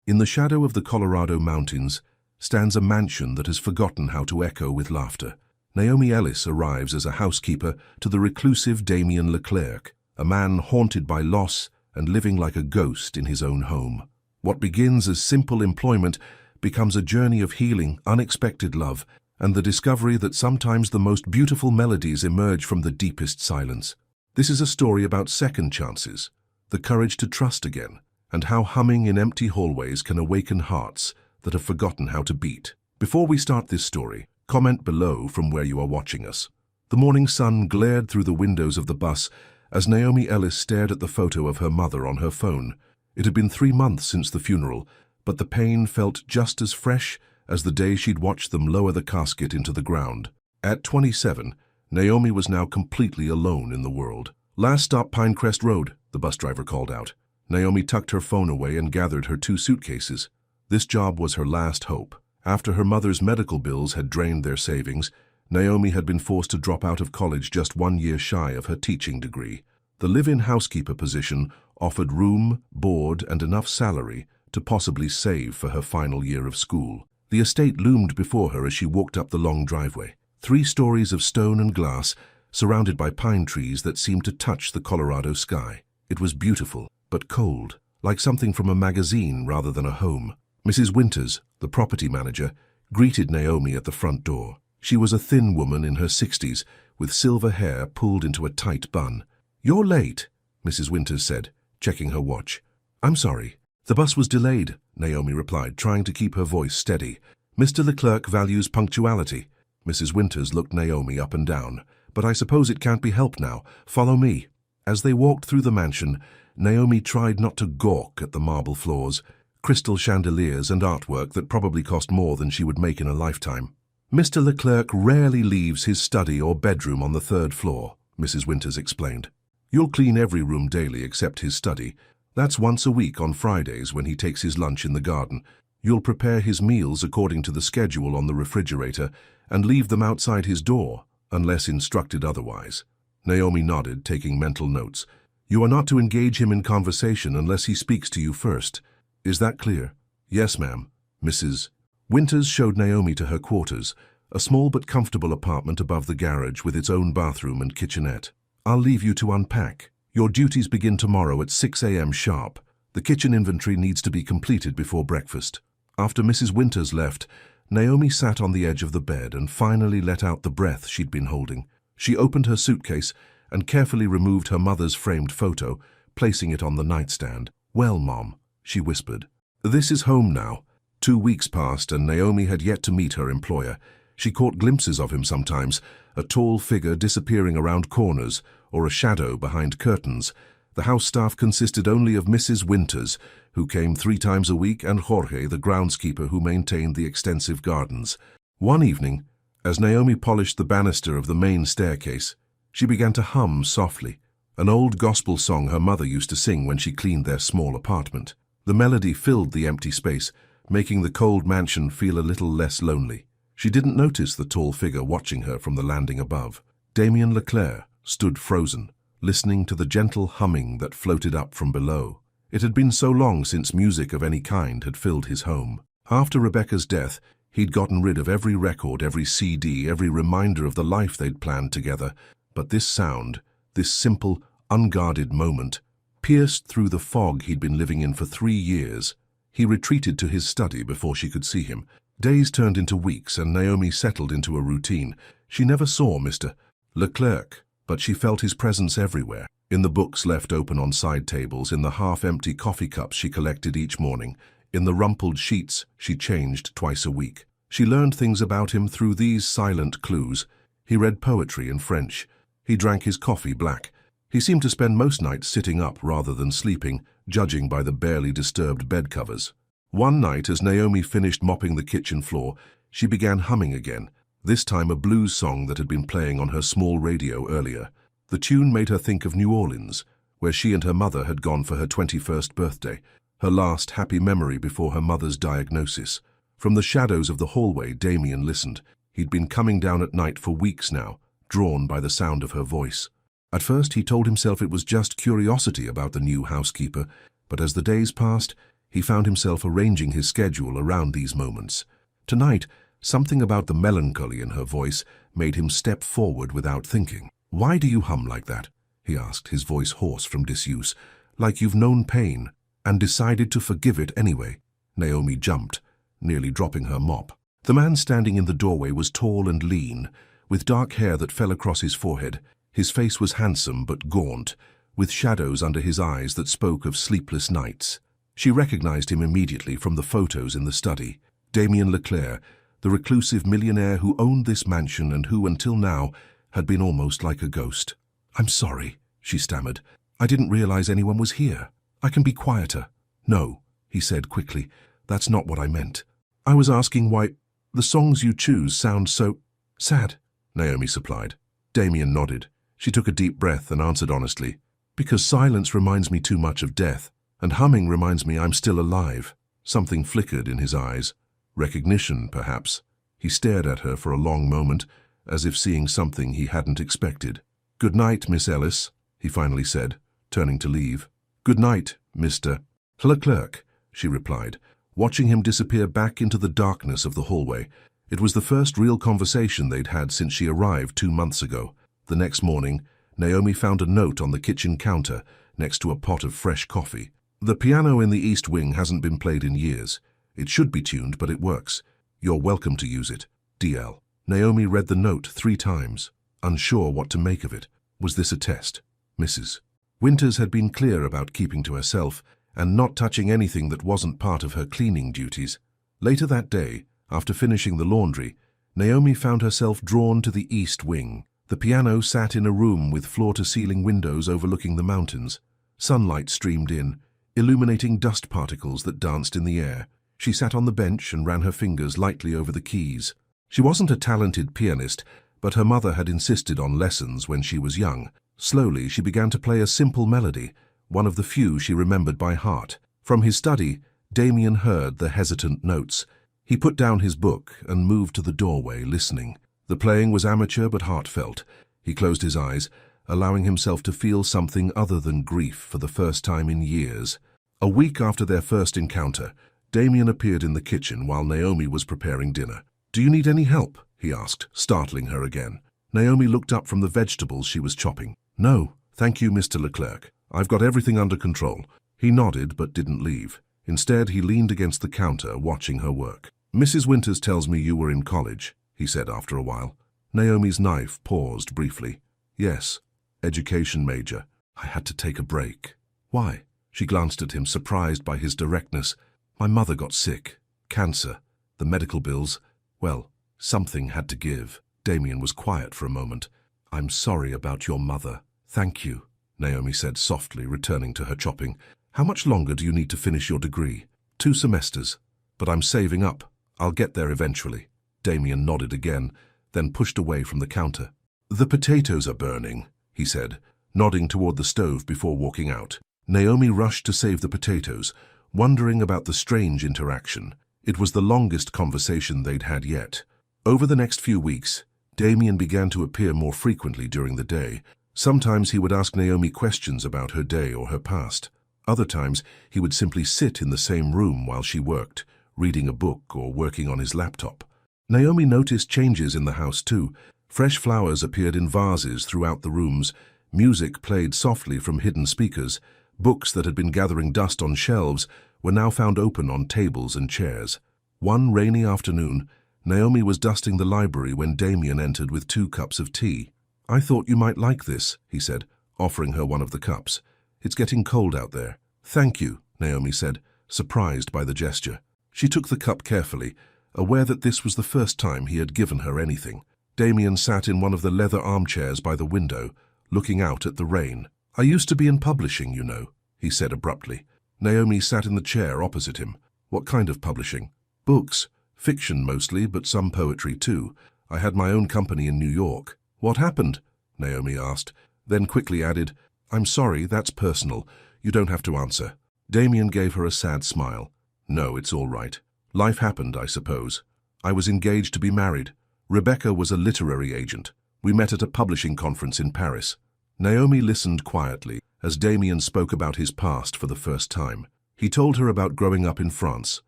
In the shadow of the Colorado mountains stands a mansion that has forgotten how to echo with laughter. Naomi Ellis arrives as a housekeeper to the reclusive Damien Leclerc, a man haunted by loss and living like a ghost in his own home. What begins as simple employment becomes a journey of healing, unexpected love, and the discovery that sometimes the most beautiful melodies emerge from the deepest silence. This is a story about second chances, the courage to trust again, and how humming in empty hallways can awaken hearts that have forgotten how to beat. Before we start this story, comment below from where you are watching us. The morning sun glared through the windows of the bus as Naomi Ellis stared at the photo of her mother on her phone. It had been 3 months since the funeral, but the pain felt just as fresh as the day she'd watched them lower the casket into the ground. At 27, Naomi was now completely alone in the world. "Last stop Pinecrest Road," the bus driver called out. Naomi tucked her phone away and gathered her 2 suitcases. This job was her last hope. After her mother's medical bills had drained their savings, Naomi had been forced to drop out of college just 1 year shy of her teaching degree. The live-in housekeeper position offered room, board, and enough salary to possibly save for her final year of school. The estate loomed before her as she walked up the long driveway. 3 stories of stone and glass, surrounded by pine trees that seemed to touch the Colorado sky. It was beautiful, but cold, like something from a magazine rather than a home. Mrs. Winters, the property manager, greeted Naomi at the front door. She was a thin woman in her 60s, with silver hair pulled into a tight bun. "You're late," Mrs. Winters said, checking her watch. "I'm sorry. The bus was delayed," Naomi replied, trying to keep her voice steady. "Mr. Leclerc values punctuality." Mrs. Winters looked Naomi up and down. "But I suppose it can't be helped now. Follow me." As they walked through the mansion, Naomi tried not to gawk at the marble floors, crystal chandeliers and artwork that probably cost more than she would make in a lifetime. "Mr. Leclerc rarely leaves his study or bedroom on the 3rd floor, Mrs. Winters explained. "You'll clean every room daily except his study. That's once a week on Fridays when he takes his lunch in the garden. You'll prepare his meals according to the schedule on the refrigerator and leave them outside his door, unless instructed otherwise." Naomi nodded, taking mental notes. "You are not to engage him in conversation unless he speaks to you first. Is that clear?" "Yes, ma'am." Mrs. Winters showed Naomi to her quarters, a small but comfortable apartment above the garage with its own bathroom and kitchenette. "I'll leave you to unpack. Your duties begin tomorrow at 6 a.m. sharp. The kitchen inventory needs to be completed before breakfast." After Mrs. Winters left, Naomi sat on the edge of the bed and finally let out the breath she'd been holding. She opened her suitcase and carefully removed her mother's framed photo, placing it on the nightstand. "Well, Mom," she whispered, "this is home now." 2 weeks passed and Naomi had yet to meet her employer. She caught glimpses of him sometimes, a tall figure disappearing around corners or a shadow behind curtains. The house staff consisted only of Mrs. Winters, who came 3 times a week, and Jorge, the groundskeeper who maintained the extensive gardens. One evening, as Naomi polished the banister of the main staircase, she began to hum softly, an old gospel song her mother used to sing when she cleaned their small apartment. The melody filled the empty space, making the cold mansion feel a little less lonely. She didn't notice the tall figure watching her from the landing above. Damien Leclerc stood frozen, listening to the gentle humming that floated up from below. It had been so long since music of any kind had filled his home. After Rebecca's death, he'd gotten rid of every record, every CD, every reminder of the life they'd planned together. But this sound, this simple, unguarded moment, pierced through the fog he'd been living in for 3 years. He retreated to his study before she could see him. Days turned into weeks and Naomi settled into a routine. She never saw Mr. Leclerc, but she felt his presence everywhere. In the books left open on side tables, in the half-empty coffee cups she collected each morning, in the rumpled sheets she changed twice a week. She learned things about him through these silent clues. He read poetry in French. He drank his coffee black. He seemed to spend most nights sitting up rather than sleeping, judging by the barely disturbed bed covers. One night, as Naomi finished mopping the kitchen floor, she began humming again, this time a blues song that had been playing on her small radio earlier. The tune made her think of New Orleans, where she and her mother had gone for her 21st birthday, her last happy memory before her mother's diagnosis. From the shadows of the hallway, Damien listened. He'd been coming down at night for weeks now, drawn by the sound of her voice. At first he told himself it was just curiosity about the new housekeeper, but as the days passed, He found himself arranging his schedule around these moments. Tonight, something about the melancholy in her voice made him step forward without thinking. "Why do you hum like that?" he asked, his voice hoarse from disuse. "Like you've known pain and decided to forgive it anyway." Naomi jumped, nearly dropping her mop. The man standing in the doorway was tall and lean, with dark hair that fell across his forehead. His face was handsome but gaunt, with shadows under his eyes that spoke of sleepless nights. She recognized him immediately from the photos in the study. Damien Leclerc, the reclusive millionaire who owned this mansion and who, until now, had been almost like a ghost. "I'm sorry," she stammered. "I didn't realize anyone was here. I can be quieter." "No," he said quickly. "That's not what I meant. I was asking why the songs you choose sound so sad," Naomi supplied. Damien nodded. She took a deep breath and answered honestly, "Because silence reminds me too much of death, and humming reminds me I'm still alive." Something flickered in his eyes. Recognition, perhaps. He stared at her for a long moment, as if seeing something he hadn't expected. "Good night, Miss Ellis," he finally said, turning to leave. "Good night, Mr. Leclerc," she replied, watching him disappear back into the darkness of the hallway. It was the first real conversation they'd had since she arrived 2 months ago. The next morning, Naomi found a note on the kitchen counter next to a pot of fresh coffee. "The piano in the East Wing hasn't been played in years. It should be tuned, but it works. You're welcome to use it. DL." Naomi read the note 3 times, unsure what to make of it. Was this a test? Mrs. Winters had been clear about keeping to herself and not touching anything that wasn't part of her cleaning duties. Later that day, after finishing the laundry, Naomi found herself drawn to the East Wing. The piano sat in a room with floor-to-ceiling windows overlooking the mountains. Sunlight streamed in, illuminating dust particles that danced in the air. She sat on the bench and ran her fingers lightly over the keys. She wasn't a talented pianist, but her mother had insisted on lessons when she was young. Slowly, she began to play a simple melody, one of the few she remembered by heart. From his study, Damien heard the hesitant notes. He put down his book and moved to the doorway, listening. The playing was amateur but heartfelt. He closed his eyes, allowing himself to feel something other than grief for the first time in years. A week after their first encounter, Damien appeared in the kitchen while Naomi was preparing dinner. "Do you need any help?" he asked, startling her again. Naomi looked up from the vegetables she was chopping. "No, thank you, Mr. Leclerc. I've got everything under control." He nodded but didn't leave. Instead, he leaned against the counter, watching her work. "Mrs. Winters tells me you were in college," he said after a while. Naomi's knife paused briefly. "Yes, education major. I had to take a break." "Why?" She glanced at him, surprised by his directness. "My mother got sick. Cancer. The medical bills. Well, something had to give." Damien was quiet for a moment. "I'm sorry about your mother." "Thank you," Naomi said softly, returning to her chopping. "How much longer do you need to finish your degree?" 2 semesters. "But I'm saving up. I'll get there eventually." Damien nodded again, then pushed away from the counter. "The potatoes are burning," he said, nodding toward the stove before walking out. Naomi rushed to save the potatoes, wondering about the strange interaction. It was the longest conversation they'd had yet. Over the next few weeks, Damien began to appear more frequently during the day. Sometimes he would ask Naomi questions about her day or her past. Other times, he would simply sit in the same room while she worked, reading a book or working on his laptop. Naomi noticed changes in the house too. Fresh flowers appeared in vases throughout the rooms. Music played softly from hidden speakers. Books that had been gathering dust on shelves were now found open on tables and chairs. One rainy afternoon, Naomi was dusting the library when Damien entered with 2 cups of tea. "I thought you might like this," he said, offering her one of the cups. "It's getting cold out there." "Thank you," Naomi said, surprised by the gesture. She took the cup carefully, aware that this was the first time he had given her anything. Damien sat in one of the leather armchairs by the window, looking out at the rain. "I used to be in publishing, you know," he said abruptly. Naomi sat in the chair opposite him. "What kind of publishing?" "Books. Fiction mostly, but some poetry too. I had my own company in New York." "What happened?" Naomi asked, then quickly added, "I'm sorry, that's personal. You don't have to answer." Damien gave her a sad smile. "No, it's all right. Life happened, I suppose. I was engaged to be married. Rebecca was a literary agent. We met at a publishing conference in Paris." Naomi listened quietly as Damien spoke about his past for the first time. He told her about growing up in France,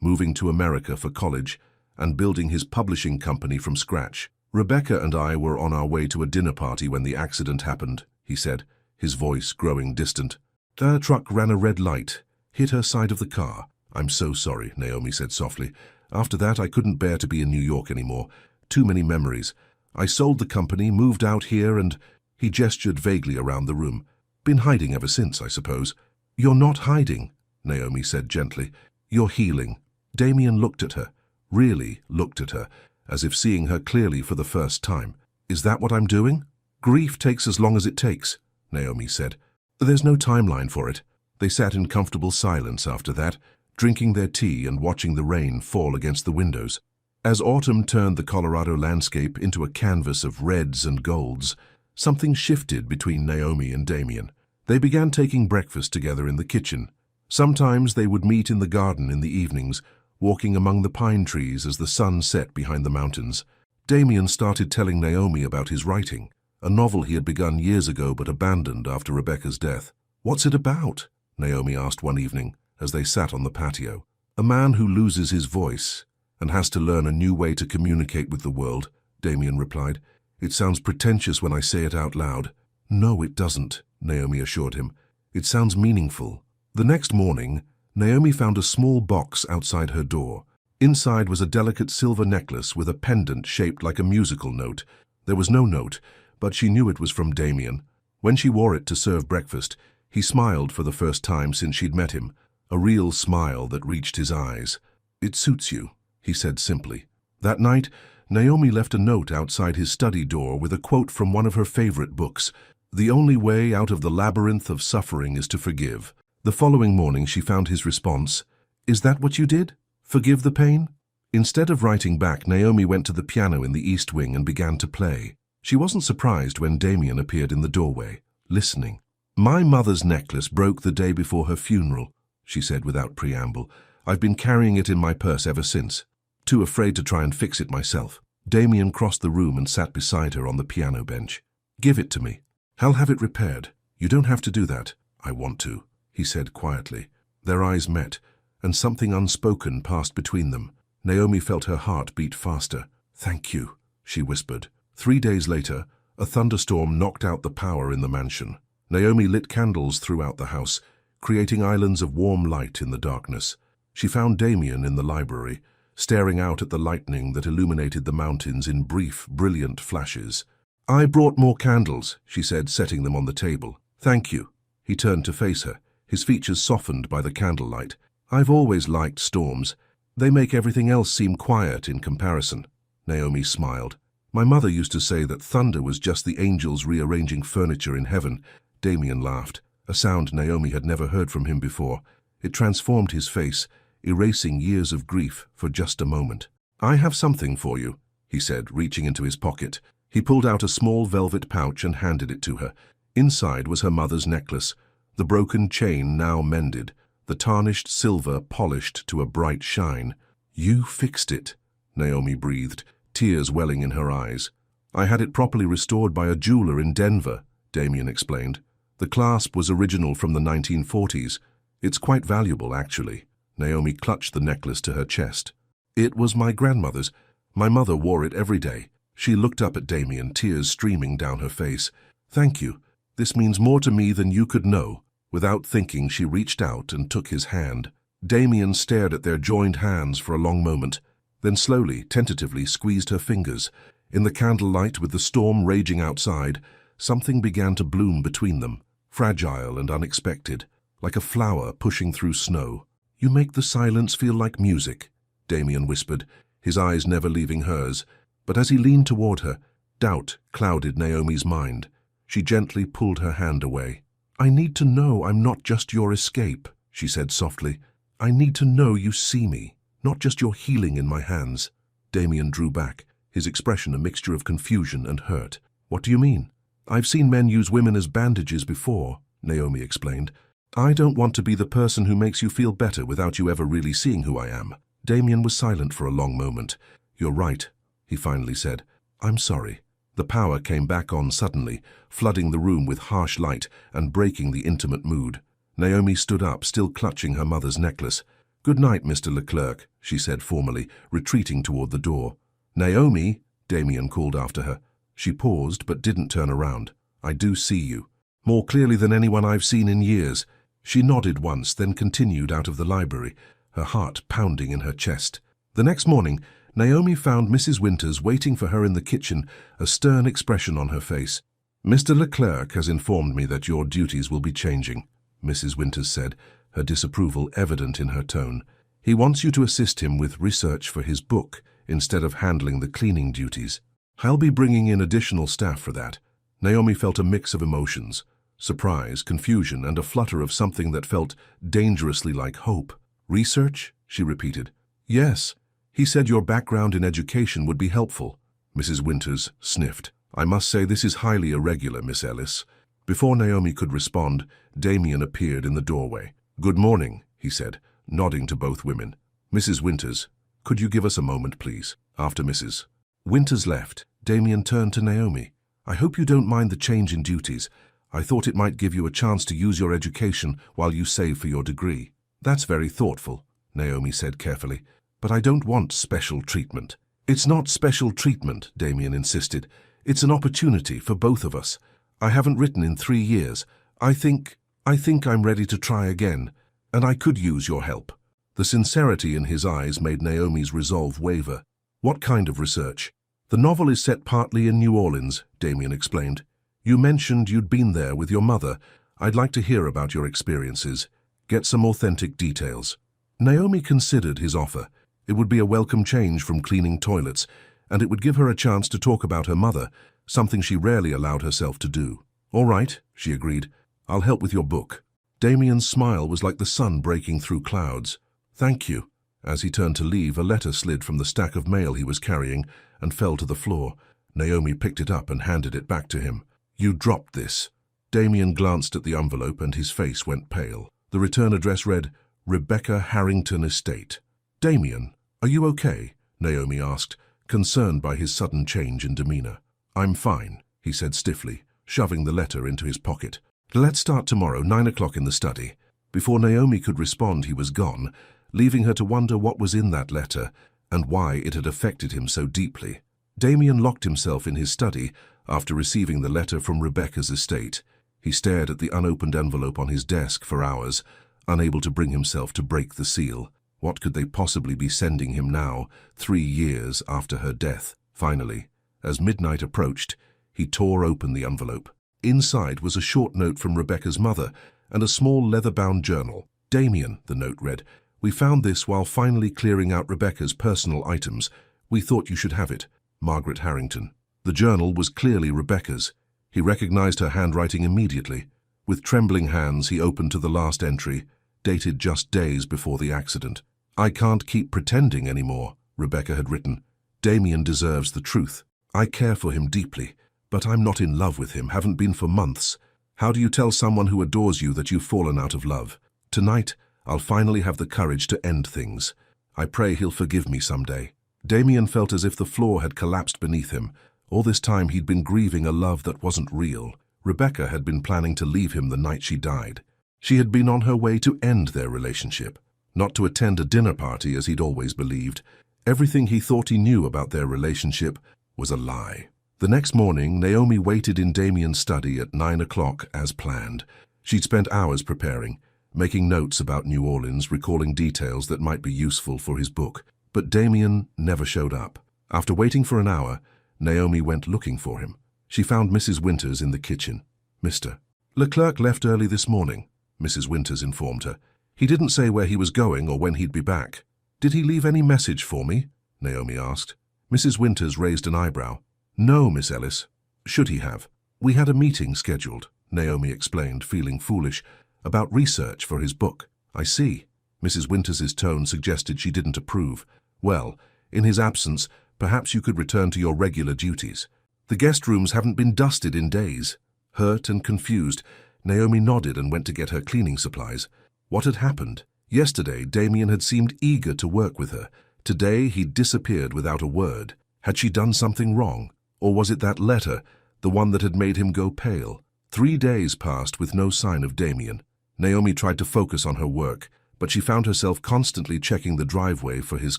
moving to America for college, and building his publishing company from scratch. Rebecca and I were on our way to a dinner party when the accident happened, he said, his voice growing distant. Their truck ran a red light, hit her side of the car. I'm so sorry, Naomi said softly. After that, I couldn't bear to be in New York anymore. Too many memories. I sold the company, moved out here, and he gestured vaguely around the room. Been hiding ever since, I suppose. You're not hiding, Naomi said gently. You're healing. Damien looked at her, really looked at her, as if seeing her clearly for the first time. Is that what I'm doing? Grief takes as long as it takes, Naomi said. There's no timeline for it. They sat in comfortable silence after that, drinking their tea and watching the rain fall against the windows. As autumn turned the Colorado landscape into a canvas of reds and golds, something shifted between Naomi and Damien. They began taking breakfast together in the kitchen. Sometimes they would meet in the garden in the evenings, walking among the pine trees as the sun set behind the mountains. Damien started telling Naomi about his writing, a novel he had begun years ago but abandoned after Rebecca's death. What's it about? Naomi asked one evening as they sat on the patio. A man who loses his voice and has to learn a new way to communicate with the world, Damien replied. It sounds pretentious when I say it out loud. No, it doesn't, Naomi assured him. It sounds meaningful. The next morning, Naomi found a small box outside her door. Inside was a delicate silver necklace with a pendant shaped like a musical note. There was no note, but she knew it was from Damien. When she wore it to serve breakfast, he smiled for the first time since she'd met him, a real smile that reached his eyes. It suits you, he said simply. That night, Naomi left a note outside his study door with a quote from one of her favorite books. The only way out of the labyrinth of suffering is to forgive. The following morning she found his response. Is that what you did? Forgive the pain? Instead of writing back, Naomi went to the piano in the east wing and began to play. She wasn't surprised when Damien appeared in the doorway, listening. My mother's necklace broke the day before her funeral, she said without preamble. I've been carrying it in my purse ever since, too afraid to try and fix it myself. Damien crossed the room and sat beside her on the piano bench. Give it to me. I'll have it repaired. You don't have to do that. I want to, he said quietly. Their eyes met, and something unspoken passed between them. Naomi felt her heart beat faster. Thank you, she whispered. 3 days later, a thunderstorm knocked out the power in the mansion. Naomi lit candles throughout the house, creating islands of warm light in the darkness. She found Damien in the library, staring out at the lightning that illuminated the mountains in brief, brilliant flashes. I brought more candles, she said, setting them on the table. Thank you. He turned to face her, his features softened by the candlelight. I've always liked storms. They make everything else seem quiet in comparison. Naomi smiled. My mother used to say that thunder was just the angels rearranging furniture in heaven. Damien laughed, a sound Naomi had never heard from him before. It transformed his face, erasing years of grief for just a moment. I have something for you, he said, reaching into his pocket. He pulled out a small velvet pouch and handed it to her. Inside was her mother's necklace, the broken chain now mended, the tarnished silver polished to a bright shine. You fixed it, Naomi breathed, tears welling in her eyes. I had it properly restored by a jeweler in Denver, Damien explained. The clasp was original from the 1940s. It's quite valuable, actually. Naomi clutched the necklace to her chest. It was my grandmother's. My mother wore it every day. She looked up at Damien, tears streaming down her face. Thank you. This means more to me than you could know. Without thinking, she reached out and took his hand. Damien stared at their joined hands for a long moment, then slowly, tentatively squeezed her fingers. In the candlelight, with the storm raging outside, something began to bloom between them, fragile and unexpected, like a flower pushing through snow. You make the silence feel like music, Damien whispered, his eyes never leaving hers. But as he leaned toward her, doubt clouded Naomi's mind. She gently pulled her hand away. I need to know I'm not just your escape, she said softly. I need to know you see me, not just your healing in my hands. Damien drew back, his expression a mixture of confusion and hurt. What do you mean? I've seen men use women as bandages before, Naomi explained. I don't want to be the person who makes you feel better without you ever really seeing who I am. Damien was silent for a long moment. You're right, he finally said. I'm sorry. The power came back on suddenly, flooding the room with harsh light and breaking the intimate mood. Naomi stood up, still clutching her mother's necklace. "Good night, Mr. Leclerc," she said formally, retreating toward the door. "Naomi," Damien called after her. She paused but didn't turn around. "I do see you. More clearly than anyone I've seen in years." She nodded once, then continued out of the library, her heart pounding in her chest. The next morning, Naomi found Mrs. Winters waiting for her in the kitchen, a stern expression on her face. "Mr. Leclerc has informed me that your duties will be changing," Mrs. Winters said, her disapproval evident in her tone. "He wants you to assist him with research for his book instead of handling the cleaning duties. I'll be bringing in additional staff for that." Naomi felt a mix of emotions: surprise, confusion, and a flutter of something that felt dangerously like hope. "Research?" she repeated. "Yes. He said your background in education would be helpful." Mrs. Winters sniffed. "I must say this is highly irregular, Miss Ellis." Before Naomi could respond, Damien appeared in the doorway. "Good morning," he said, nodding to both women. "Mrs. Winters, could you give us a moment, please?" After Mrs. Winters left, Damien turned to Naomi. "I hope you don't mind the change in duties. I thought it might give you a chance to use your education while you save for your degree." "That's very thoughtful," Naomi said carefully. "But I don't want special treatment." "It's not special treatment," Damien insisted. "It's an opportunity for both of us. I haven't written in 3 years. I think I'm ready to try again, and I could use your help." The sincerity in his eyes made Naomi's resolve waver. "What kind of research?" "The novel is set partly in New Orleans," Damien explained. "You mentioned you'd been there with your mother. I'd like to hear about your experiences. Get some authentic details." Naomi considered his offer. It would be a welcome change from cleaning toilets, and it would give her a chance to talk about her mother, something she rarely allowed herself to do. "All right," she agreed. "I'll help with your book." Damien's smile was like the sun breaking through clouds. "Thank you." As he turned to leave, a letter slid from the stack of mail he was carrying and fell to the floor. Naomi picked it up and handed it back to him. "You dropped this." Damien glanced at the envelope and his face went pale. The return address read, "Rebecca Harrington Estate." "Damien, are you okay?" Naomi asked, concerned by his sudden change in demeanor. "I'm fine," he said stiffly, shoving the letter into his pocket. "Let's start tomorrow, 9 o'clock in the study." Before Naomi could respond, he was gone, leaving her to wonder what was in that letter and why it had affected him so deeply. Damien locked himself in his study after receiving the letter from Rebecca's estate. He stared at the unopened envelope on his desk for hours, unable to bring himself to break the seal. What could they possibly be sending him now, 3 years after her death? Finally, as midnight approached, he tore open the envelope. Inside was a short note from Rebecca's mother and a small leather-bound journal. "Damien," the note read, "we found this while finally clearing out Rebecca's personal items. We thought you should have it. Margaret Harrington." The journal was clearly Rebecca's. He recognized her handwriting immediately. With trembling hands, he opened to the last entry, dated just days before the accident. "I can't keep pretending anymore," Rebecca had written. "Damien deserves the truth. I care for him deeply, but I'm not in love with him, haven't been for months. How do you tell someone who adores you that you've fallen out of love? Tonight, I'll finally have the courage to end things. I pray he'll forgive me someday." Damien felt as if the floor had collapsed beneath him. All this time he'd been grieving a love that wasn't real. Rebecca had been planning to leave him the night she died. She had been on her way to end their relationship, not to attend a dinner party as he'd always believed. Everything he thought he knew about their relationship was a lie. The next morning, Naomi waited in Damien's study at 9 o'clock as planned. She'd spent hours preparing, making notes about New Orleans, recalling details that might be useful for his book. But Damien never showed up. After waiting for an hour, Naomi went looking for him. She found Mrs. Winters in the kitchen. "Mr. Leclerc left early this morning," Mrs. Winters informed her. "He didn't say where he was going or when he'd be back." "Did he leave any message for me?" Naomi asked. Mrs. Winters raised an eyebrow. "No, Miss Ellis. Should he have?" "We had a meeting scheduled," Naomi explained, feeling foolish, "about research for his book." "I see." Mrs. Winters's tone suggested she didn't approve. "Well, in his absence, perhaps you could return to your regular duties. The guest rooms haven't been dusted in days." Hurt and confused, Naomi nodded and went to get her cleaning supplies. What had happened? Yesterday, Damien had seemed eager to work with her. Today, he'd disappeared without a word. Had she done something wrong? Or was it that letter, the one that had made him go pale? 3 days passed with no sign of Damien. Naomi tried to focus on her work, but she found herself constantly checking the driveway for his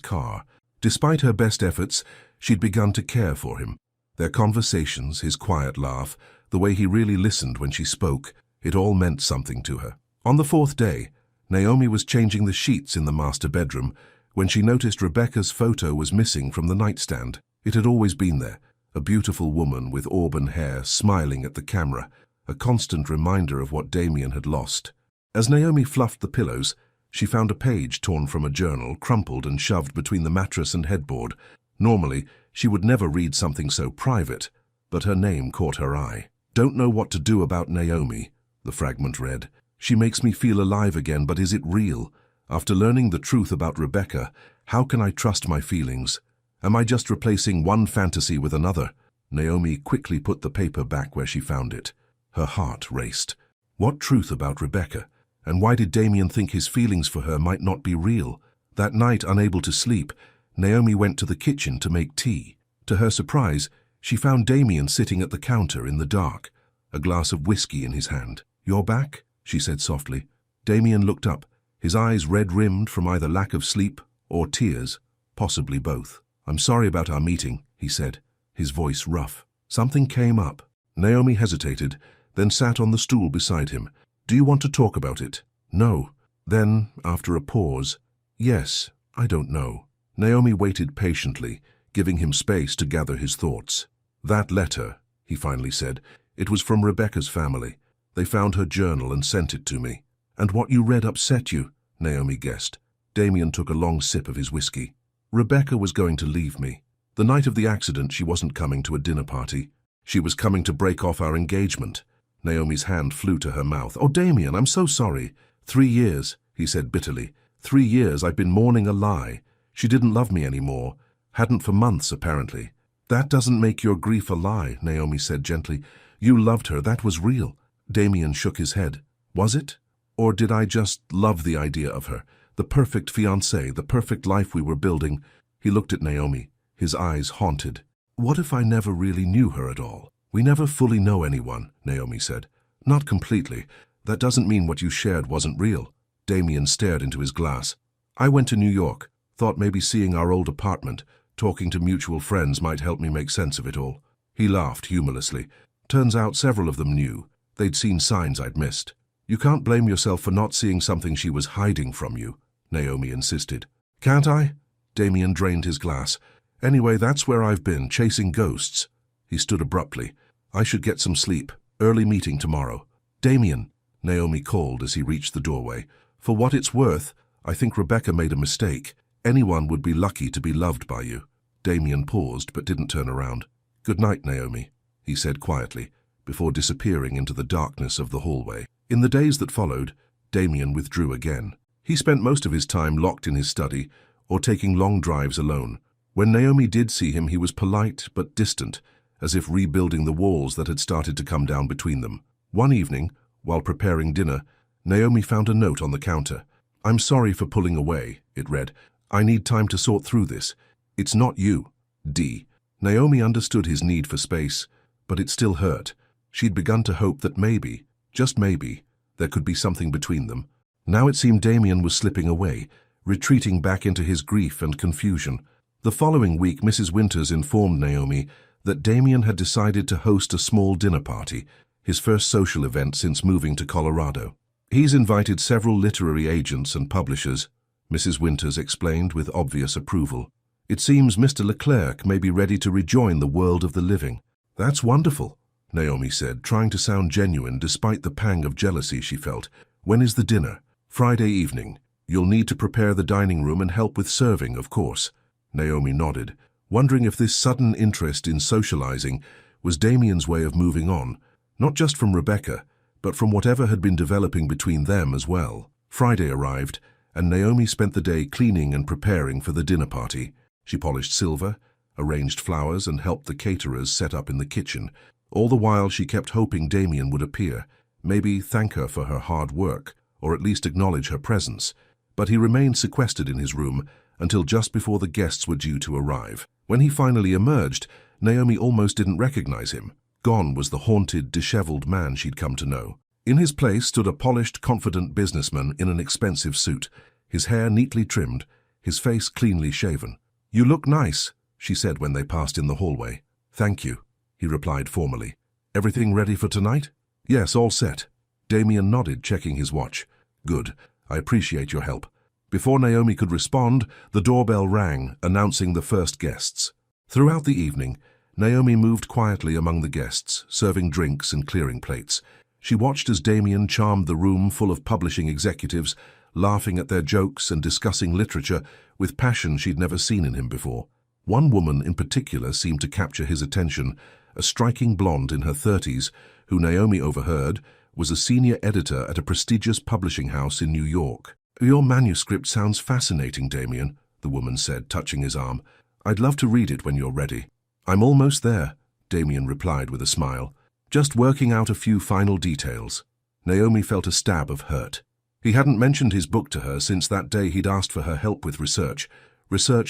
car. Despite her best efforts, she'd begun to care for him. Their conversations, his quiet laugh, the way he really listened when she spoke, it all meant something to her. On the fourth day, Naomi was changing the sheets in the master bedroom when she noticed Rebecca's photo was missing from the nightstand. It had always been there, a beautiful woman with auburn hair smiling at the camera, a constant reminder of what Damien had lost. As Naomi fluffed the pillows, she found a page torn from a journal, crumpled and shoved between the mattress and headboard. Normally, she would never read something so private, but her name caught her eye. "Don't know what to do about Naomi," the fragment read. "She makes me feel alive again, but is it real? After learning the truth about Rebecca, how can I trust my feelings? Am I just replacing one fantasy with another?" Naomi quickly put the paper back where she found it. Her heart raced. What truth about Rebecca? And why did Damien think his feelings for her might not be real? That night, unable to sleep, Naomi went to the kitchen to make tea. To her surprise, she found Damien sitting at the counter in the dark, a glass of whiskey in his hand. "You're back?" she said softly. Damien looked up, his eyes red-rimmed from either lack of sleep or tears, possibly both. "I'm sorry about our meeting," he said, his voice rough. "Something came up." Naomi hesitated, then sat on the stool beside him. "Do you want to talk about it?" "No." Then, after a pause, "Yes, I don't know." Naomi waited patiently, giving him space to gather his thoughts. "That letter," he finally said, "it was from Rebecca's family. They found her journal and sent it to me." "And what you read upset you?" Naomi guessed. Damien took a long sip of his whiskey. "Rebecca was going to leave me. The night of the accident, she wasn't coming to a dinner party. She was coming to break off our engagement." Naomi's hand flew to her mouth. "Oh, Damien, I'm so sorry." 3 years, he said bitterly. 3 years I've been mourning a lie. She didn't love me anymore. Hadn't for months, apparently. "That doesn't make your grief a lie," Naomi said gently. "You loved her. That was real." Damien shook his head. "Was it? Or did I just love the idea of her? The perfect fiancée, the perfect life we were building?" He looked at Naomi, his eyes haunted. "What if I never really knew her at all?" "We never fully know anyone," Naomi said. "Not completely. That doesn't mean what you shared wasn't real." Damien stared into his glass. "I went to New York. Thought maybe seeing our old apartment, talking to mutual friends might help me make sense of it all." He laughed humorlessly. "Turns out several of them knew. They'd seen signs I'd missed." "You can't blame yourself for not seeing something she was hiding from you," Naomi insisted. "Can't I?" Damien drained his glass. "Anyway, that's where I've been, chasing ghosts." He stood abruptly. "I should get some sleep. Early meeting tomorrow." "Damien," Naomi called as he reached the doorway. "For what it's worth, I think Rebecca made a mistake. Anyone would be lucky to be loved by you." Damien paused but didn't turn around. "Good night, Naomi," he said quietly, before disappearing into the darkness of the hallway. In the days that followed, Damien withdrew again. He spent most of his time locked in his study or taking long drives alone. When Naomi did see him, he was polite but distant, as if rebuilding the walls that had started to come down between them. One evening, while preparing dinner, Naomi found a note on the counter. "I'm sorry for pulling away," it read. "I need time to sort through this. It's not you. D." Naomi understood his need for space, but it still hurt. She'd begun to hope that maybe, just maybe, there could be something between them. Now it seemed Damien was slipping away, retreating back into his grief and confusion. The following week, Mrs. Winters informed Naomi that Damien had decided to host a small dinner party, his first social event since moving to Colorado. "He's invited several literary agents and publishers," Mrs. Winters explained with obvious approval. "It seems Mr. Leclerc may be ready to rejoin the world of the living." "That's wonderful," Naomi said, trying to sound genuine despite the pang of jealousy she felt. "When is the dinner?" "Friday evening. You'll need to prepare the dining room and help with serving, of course." Naomi nodded, wondering if this sudden interest in socializing was Damien's way of moving on, not just from Rebecca, but from whatever had been developing between them as well. Friday arrived, and Naomi spent the day cleaning and preparing for the dinner party. She polished silver, arranged flowers, and helped the caterers set up in the kitchen. All the while she kept hoping Damien would appear, maybe thank her for her hard work, or at least acknowledge her presence. But he remained sequestered in his room until just before the guests were due to arrive. When he finally emerged, Naomi almost didn't recognize him. Gone was the haunted, disheveled man she'd come to know. In his place stood a polished, confident businessman in an expensive suit, his hair neatly trimmed, his face cleanly shaven. "You look nice," she said when they passed in the hallway. "Thank you," he replied formally. "Everything ready for tonight?" "Yes, all set." Damien nodded, checking his watch. "Good. I appreciate your help." Before Naomi could respond, the doorbell rang, announcing the first guests. Throughout the evening, Naomi moved quietly among the guests, serving drinks and clearing plates. She watched as Damien charmed the room full of publishing executives, laughing at their jokes and discussing literature with passion she'd never seen in him before. One woman in particular seemed to capture his attention, a striking blonde in her 30s, who Naomi overheard was a senior editor at a prestigious publishing house in New York. "Your manuscript sounds fascinating, Damien," the woman said, touching his arm. "I'd love to read it when you're ready." "I'm almost there," Damien replied with a smile. "Just working out a few final details." Naomi felt a stab of hurt. He hadn't mentioned his book to her since that day he'd asked for her help with research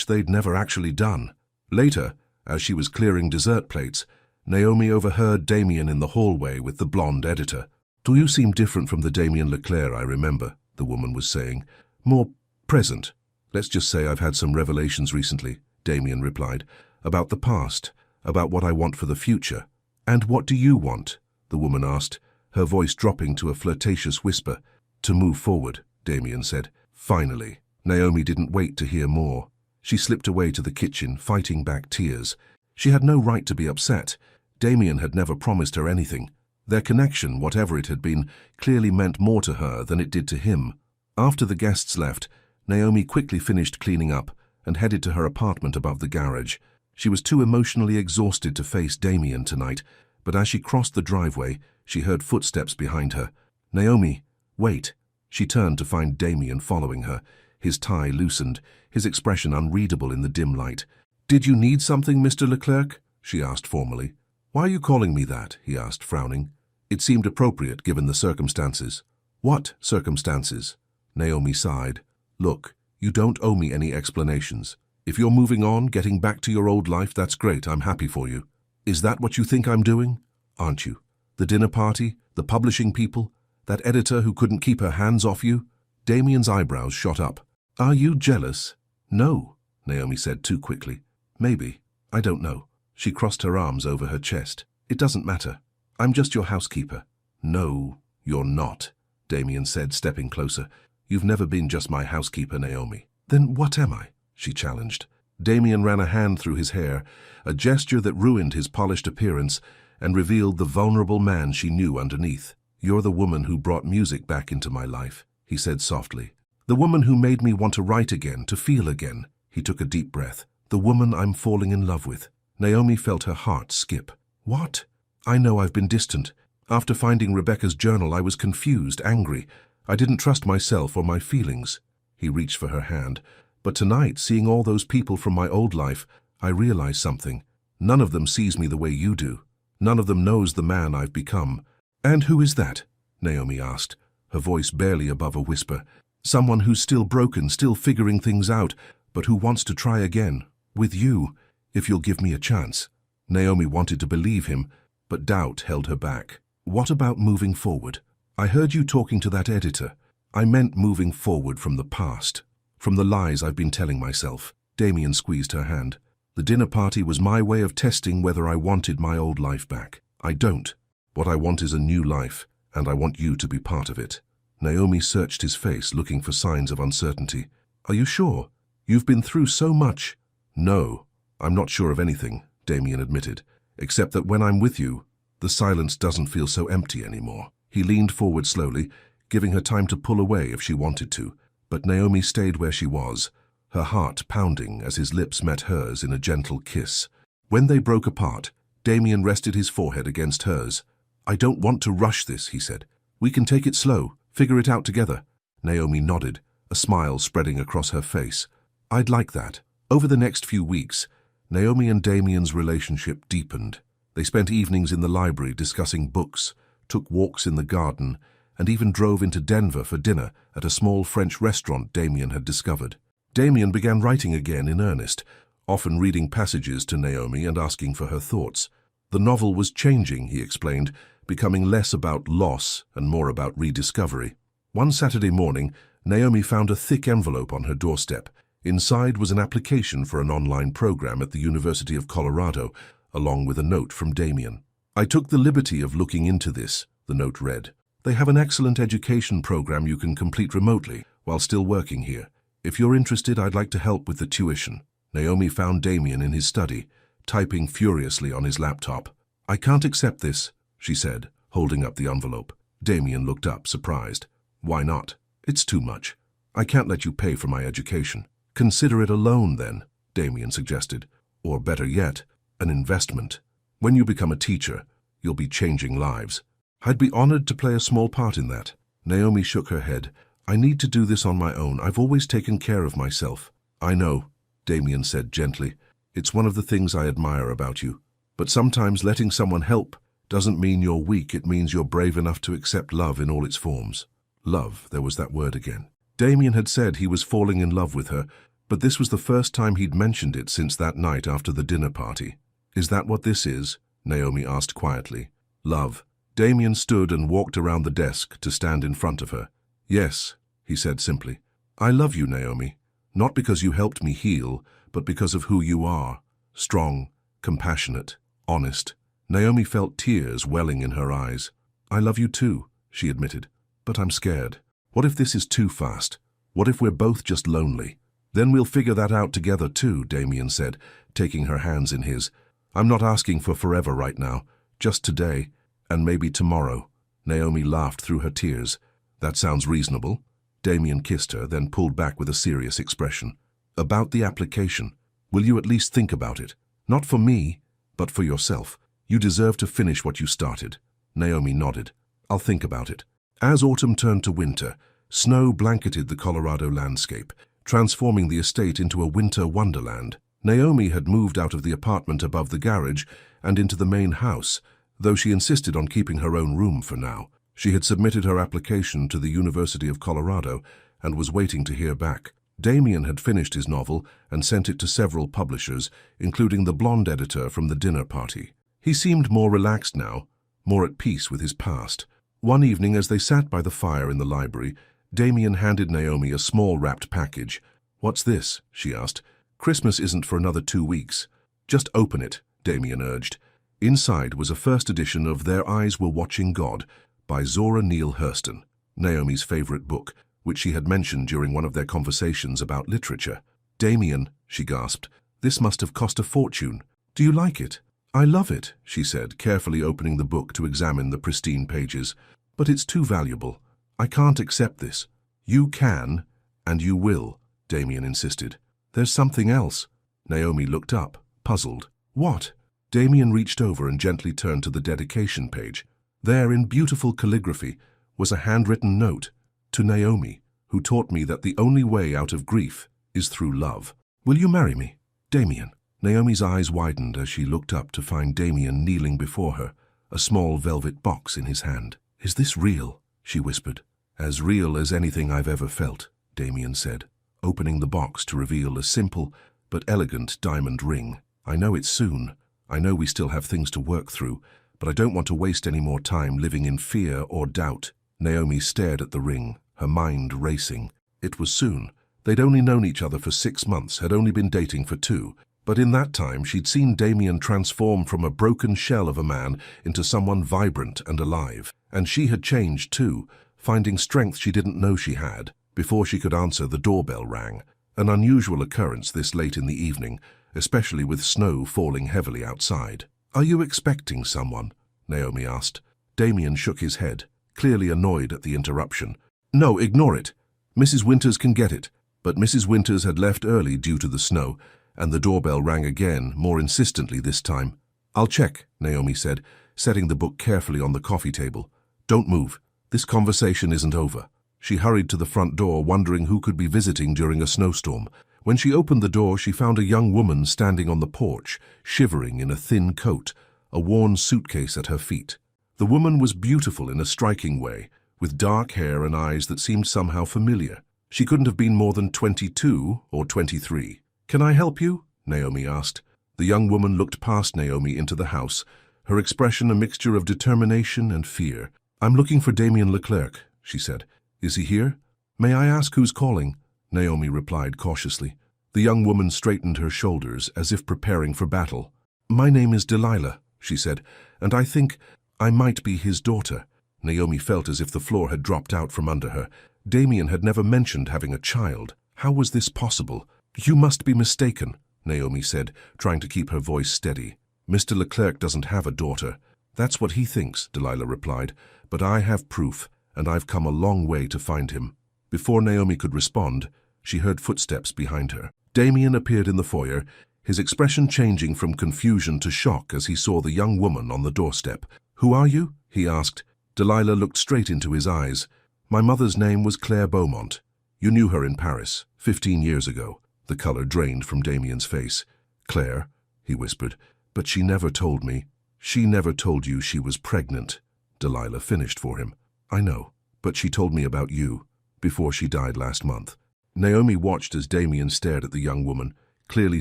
they'd never actually done. Later, as she was clearing dessert plates, Naomi overheard Damien in the hallway with the blonde editor. "Do you seem different from the Damien Leclerc I remember?" the woman was saying. "More present." "Let's just say I've had some revelations recently," Damien replied. "About the past, about what I want for the future." "And what do you want?" the woman asked, her voice dropping to a flirtatious whisper. "To move forward," Damien said. "Finally." Naomi didn't wait to hear more. She slipped away to the kitchen, fighting back tears. She had no right to be upset. Damien had never promised her anything. Their connection, whatever it had been, clearly meant more to her than it did to him. After the guests left, Naomi quickly finished cleaning up and headed to her apartment above the garage. She was too emotionally exhausted to face Damien tonight, but as she crossed the driveway, she heard footsteps behind her. "Naomi, wait." She turned to find Damien following her, his tie loosened, his expression unreadable in the dim light. "Did you need something, Mr. Leclerc?" she asked formally. "Why are you calling me that?" he asked, frowning. It seemed appropriate given the circumstances. "What circumstances?" Naomi sighed. "Look, you don't owe me any explanations. If you're moving on, getting back to your old life, that's great, I'm happy for you. Is that what you think I'm doing? Aren't you? The dinner party, the publishing people, that editor who couldn't keep her hands off you?" Damien's eyebrows shot up. "Are you jealous?" "No," Naomi said too quickly. "Maybe. I don't know." She crossed her arms over her chest. "It doesn't matter. I'm just your housekeeper." "No, you're not," Damien said, stepping closer. "You've never been just my housekeeper, Naomi." "Then what am I?" she challenged. Damien ran a hand through his hair, a gesture that ruined his polished appearance and revealed the vulnerable man she knew underneath. "You're the woman who brought music back into my life," he said softly. "The woman who made me want to write again, to feel again." He took a deep breath. "The woman I'm falling in love with." Naomi felt her heart skip. "What?" "I know I've been distant. After finding Rebecca's journal, I was confused, angry. I didn't trust myself or my feelings." He reached for her hand. "But tonight, seeing all those people from my old life, I realized something. None of them sees me the way you do. None of them knows the man I've become." "And who is that?" Naomi asked, her voice barely above a whisper. "Someone who's still broken, still figuring things out, but who wants to try again. With you, if you'll give me a chance." Naomi wanted to believe him, but doubt held her back. "What about moving forward? I heard you talking to that editor." "I meant moving forward from the past, from the lies I've been telling myself." Damien squeezed her hand. "The dinner party was my way of testing whether I wanted my old life back. I don't. What I want is a new life, and I want you to be part of it." Naomi searched his face, looking for signs of uncertainty. "Are you sure? You've been through so much." "No, I'm not sure of anything," Damien admitted, "except that when I'm with you, the silence doesn't feel so empty anymore." He leaned forward slowly, giving her time to pull away if she wanted to, but Naomi stayed where she was, her heart pounding as his lips met hers in a gentle kiss. When they broke apart, Damien rested his forehead against hers. "I don't want to rush this," he said. "We can take it slow, figure it out together." Naomi nodded, a smile spreading across her face. "I'd like that." Over the next few weeks, Naomi and Damien's relationship deepened. They spent evenings in the library discussing books, took walks in the garden, and even drove into Denver for dinner at a small French restaurant Damien had discovered. Damien began writing again in earnest, often reading passages to Naomi and asking for her thoughts. The novel was changing, he explained, becoming less about loss and more about rediscovery. One Saturday morning, Naomi found a thick envelope on her doorstep. Inside was an application for an online program at the University of Colorado, along with a note from Damien. "I took the liberty of looking into this," the note read. "They have an excellent education program you can complete remotely while still working here. If you're interested, I'd like to help with the tuition." Naomi found Damien in his study, typing furiously on his laptop. "I can't accept this," she said, holding up the envelope. Damien looked up, surprised. "Why not? It's too much. I can't let you pay for my education." "Consider it a loan, then," Damien suggested. "Or better yet, an investment. When you become a teacher, you'll be changing lives." "I'd be honored to play a small part in that." Naomi shook her head. "I need to do this on my own. I've always taken care of myself." "I know," Damien said gently. "It's one of the things I admire about you. But sometimes letting someone help doesn't mean you're weak. It means you're brave enough to accept love in all its forms." Love, there was that word again. Damien had said he was falling in love with her, but this was the first time he'd mentioned it since that night after the dinner party. "Is that what this is?" Naomi asked quietly. "Love." Damien stood and walked around the desk to stand in front of her. "Yes," he said simply. "I love you, Naomi. Not because you helped me heal, but because of who you are. Strong, compassionate, honest." Naomi felt tears welling in her eyes. "I love you too," she admitted. "But I'm scared. What if this is too fast? What if we're both just lonely?" "Then we'll figure that out together too," Damien said, taking her hands in his. "I'm not asking for forever right now, just today, and maybe tomorrow." Naomi laughed through her tears. "That sounds reasonable." Damien kissed her, then pulled back with a serious expression. "About the application, will you at least think about it? Not for me, but for yourself. You deserve to finish what you started." Naomi nodded. "I'll think about it." As autumn turned to winter, snow blanketed the Colorado landscape, transforming the estate into a winter wonderland. Naomi had moved out of the apartment above the garage and into the main house, though she insisted on keeping her own room for now. She had submitted her application to the University of Colorado and was waiting to hear back. Damien had finished his novel and sent it to several publishers, including the blonde editor from the dinner party. He seemed more relaxed now, more at peace with his past. One evening, as they sat by the fire in the library, Damien handed Naomi a small wrapped package. "What's this?" she asked. "Christmas isn't for another 2 weeks." "Just open it," Damien urged. Inside was a first edition of Their Eyes Were Watching God by Zora Neale Hurston, Naomi's favorite book, which she had mentioned during one of their conversations about literature. "Damien," she gasped, "this must have cost a fortune. Do you like it?" "I love it," she said, carefully opening the book to examine the pristine pages. "But it's too valuable. I can't accept this." "You can, and you will," Damien insisted. "There's something else." Naomi looked up, puzzled. "What?" Damien reached over and gently turned to the dedication page. There, in beautiful calligraphy, was a handwritten note. "To Naomi, who taught me that the only way out of grief is through love. Will you marry me, Damien?" Naomi's eyes widened as she looked up to find Damien kneeling before her, a small velvet box in his hand. "Is this real?" she whispered. "As real as anything I've ever felt," Damien said, opening the box to reveal a simple but elegant diamond ring. "I know it's soon. I know we still have things to work through, but I don't want to waste any more time living in fear or doubt." Naomi stared at the ring, her mind racing. It was soon. They'd only known each other for 6 months, had only been dating for 2. But in that time, she'd seen Damien transform from a broken shell of a man into someone vibrant and alive. And she had changed too, finding strength she didn't know she had. Before she could answer, the doorbell rang. An unusual occurrence this late in the evening, especially with snow falling heavily outside. "Are you expecting someone?" Naomi asked. Damien shook his head, clearly annoyed at the interruption. "No, ignore it. Mrs. Winters can get it." But Mrs. Winters had left early due to the snow, and the doorbell rang again, more insistently this time. "I'll check," Naomi said, setting the book carefully on the coffee table. "Don't move. This conversation isn't over." She hurried to the front door, wondering who could be visiting during a snowstorm. When she opened the door, she found a young woman standing on the porch, shivering in a thin coat, a worn suitcase at her feet. The woman was beautiful in a striking way, with dark hair and eyes that seemed somehow familiar. She couldn't have been more than 22 or 23. "Can I help you?" Naomi asked. The young woman looked past Naomi into the house, her expression a mixture of determination and fear. "I'm looking for Damien Leclerc," she said. "Is he here?" "May I ask who's calling?" Naomi replied cautiously. The young woman straightened her shoulders as if preparing for battle. "My name is Delilah," she said, "and I think I might be his daughter." Naomi felt as if the floor had dropped out from under her. Damien had never mentioned having a child. How was this possible? "You must be mistaken," Naomi said, trying to keep her voice steady. "Mr. Leclerc doesn't have a daughter." "That's what he thinks," Delilah replied, "but I have proof, and I've come a long way to find him." Before Naomi could respond, she heard footsteps behind her. Damien appeared in the foyer, his expression changing from confusion to shock as he saw the young woman on the doorstep. "Who are you?" he asked. Delilah looked straight into his eyes. "My mother's name was Claire Beaumont. You knew her in Paris, 15 years ago." The color drained from Damien's face. "Claire," he whispered, "but she never told me." "She never told you she was pregnant," Delilah finished for him. "I know, but she told me about you, before she died last month." Naomi watched as Damien stared at the young woman, clearly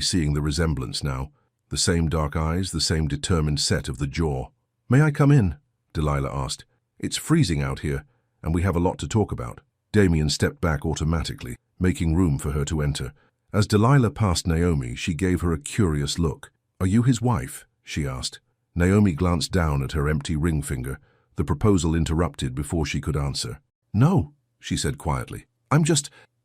seeing the resemblance now. The same dark eyes, the same determined set of the jaw. "May I come in?" Delilah asked. "It's freezing out here, and we have a lot to talk about." Damien stepped back automatically, making room for her to enter. As Delilah passed Naomi, she gave her a curious look. "Are you his wife?" she asked. Naomi glanced down at her empty ring finger, the proposal interrupted before she could answer. "No," she said quietly.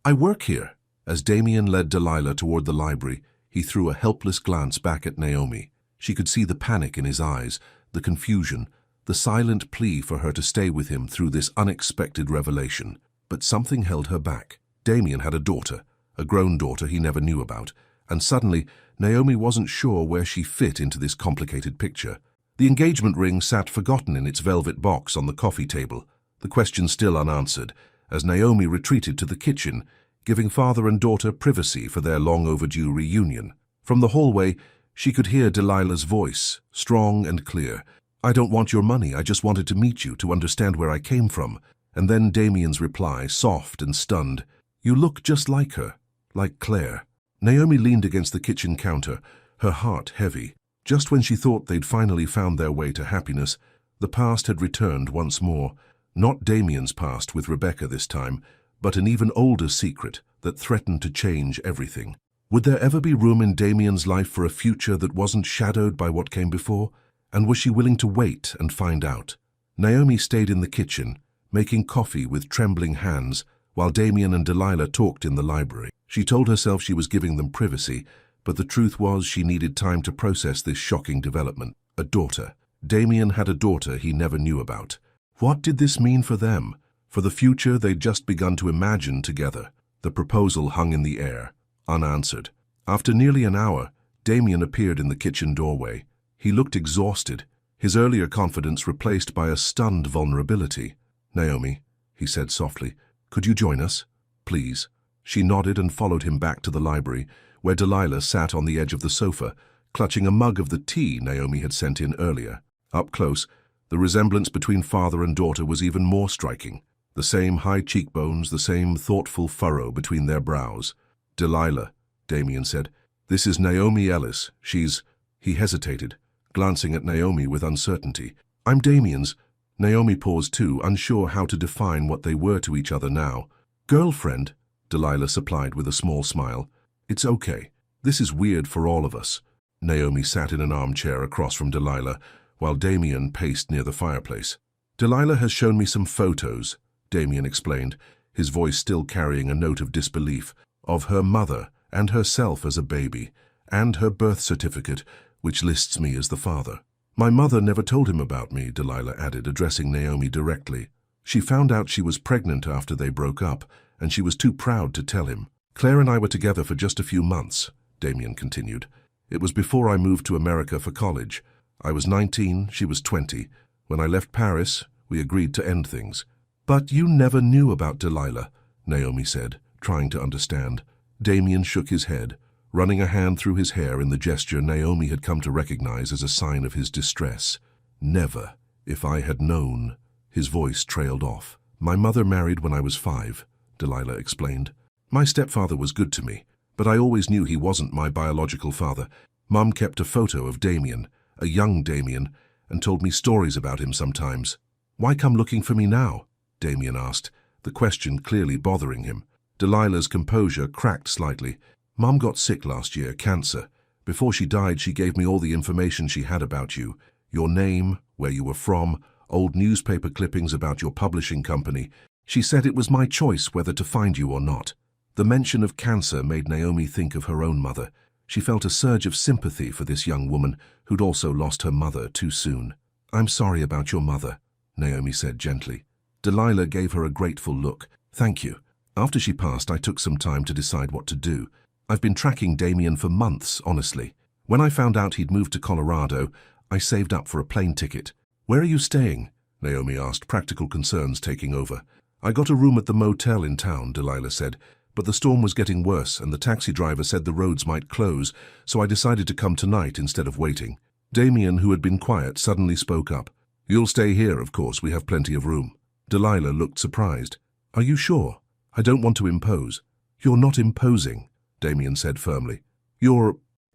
I work here." As Damien led Delilah toward the library, he threw a helpless glance back at Naomi. She could see the panic in his eyes, the confusion, the silent plea for her to stay with him through this unexpected revelation. But something held her back. Damien had a daughter, a grown daughter he never knew about, and suddenly Naomi wasn't sure where she fit into this complicated picture. The engagement ring sat forgotten in its velvet box on the coffee table, the question still unanswered, as Naomi retreated to the kitchen, giving father and daughter privacy for their long-overdue reunion. From the hallway, she could hear Delilah's voice, strong and clear. "I don't want your money, I just wanted to meet you, to understand where I came from." And then Damien's reply, soft and stunned. "You look just like her, like Claire." Naomi leaned against the kitchen counter, her heart heavy. Just when she thought they'd finally found their way to happiness, the past had returned once more. Not Damien's past with Rebecca this time, but an even older secret that threatened to change everything. Would there ever be room in Damien's life for a future that wasn't shadowed by what came before? And was she willing to wait and find out? Naomi stayed in the kitchen, making coffee with trembling hands, while Damien and Delilah talked in the library. She told herself she was giving them privacy, but the truth was she needed time to process this shocking development. A daughter. Damien had a daughter he never knew about. What did this mean for them? For the future they'd just begun to imagine together. The proposal hung in the air, unanswered. After nearly an hour, Damien appeared in the kitchen doorway. He looked exhausted, his earlier confidence replaced by a stunned vulnerability. "Naomi," he said softly, "could you join us? Please." She nodded and followed him back to the library, where Delilah sat on the edge of the sofa, clutching a mug of the tea Naomi had sent in earlier. Up close, the resemblance between father and daughter was even more striking. The same high cheekbones, the same thoughtful furrow between their brows. "Delilah," Damien said, "this is Naomi Ellis. She's—" He hesitated, glancing at Naomi with uncertainty. "I'm Damien's." Naomi paused too, unsure how to define what they were to each other now. "Girlfriend," Delilah supplied with a small smile. "It's okay. This is weird for all of us." Naomi sat in an armchair across from Delilah, while Damien paced near the fireplace. "Delilah has shown me some photos," Damien explained, his voice still carrying a note of disbelief, "of her mother and herself as a baby, and her birth certificate, which lists me as the father." "My mother never told him about me," Delilah added, addressing Naomi directly. "She found out she was pregnant after they broke up, and she was too proud to tell him. Claire and I were together for just a few months," Damien continued. "It was before I moved to America for college. I was 19, she was 20. When I left Paris, we agreed to end things." "But you never knew about Delilah," Naomi said, trying to understand. Damien shook his head, running a hand through his hair in the gesture Naomi had come to recognize as a sign of his distress. "Never. If I had known." His voice trailed off. "My mother married when I was 5, Delilah explained. "My stepfather was good to me, but I always knew he wasn't my biological father. Mum kept a photo of Damien, a young Damien, and told me stories about him sometimes. Why come looking for me now? Damien asked, the question clearly bothering him. Delilah's composure cracked slightly. Mum got sick last year, cancer. Before she died, she gave me all the information she had about you. Your name, where you were from, old newspaper clippings about your publishing company. She said it was my choice whether to find you or not. The mention of cancer made Naomi think of her own mother. She felt a surge of sympathy for this young woman who'd also lost her mother too soon. I'm sorry about your mother, Naomi said gently. Delilah gave her a grateful look. Thank you. After she passed, I took some time to decide what to do. I've been tracking Damien for months, honestly. When I found out he'd moved to Colorado, I saved up for a plane ticket. Where are you staying? Naomi asked, practical concerns taking over. I got a room at the motel in town, Delilah said, but the storm was getting worse and the taxi driver said the roads might close, so I decided to come tonight instead of waiting. Damien, who had been quiet, suddenly spoke up. You'll stay here, of course, we have plenty of room. Delilah looked surprised. Are you sure? I don't want to impose. You're not imposing, Damien said firmly.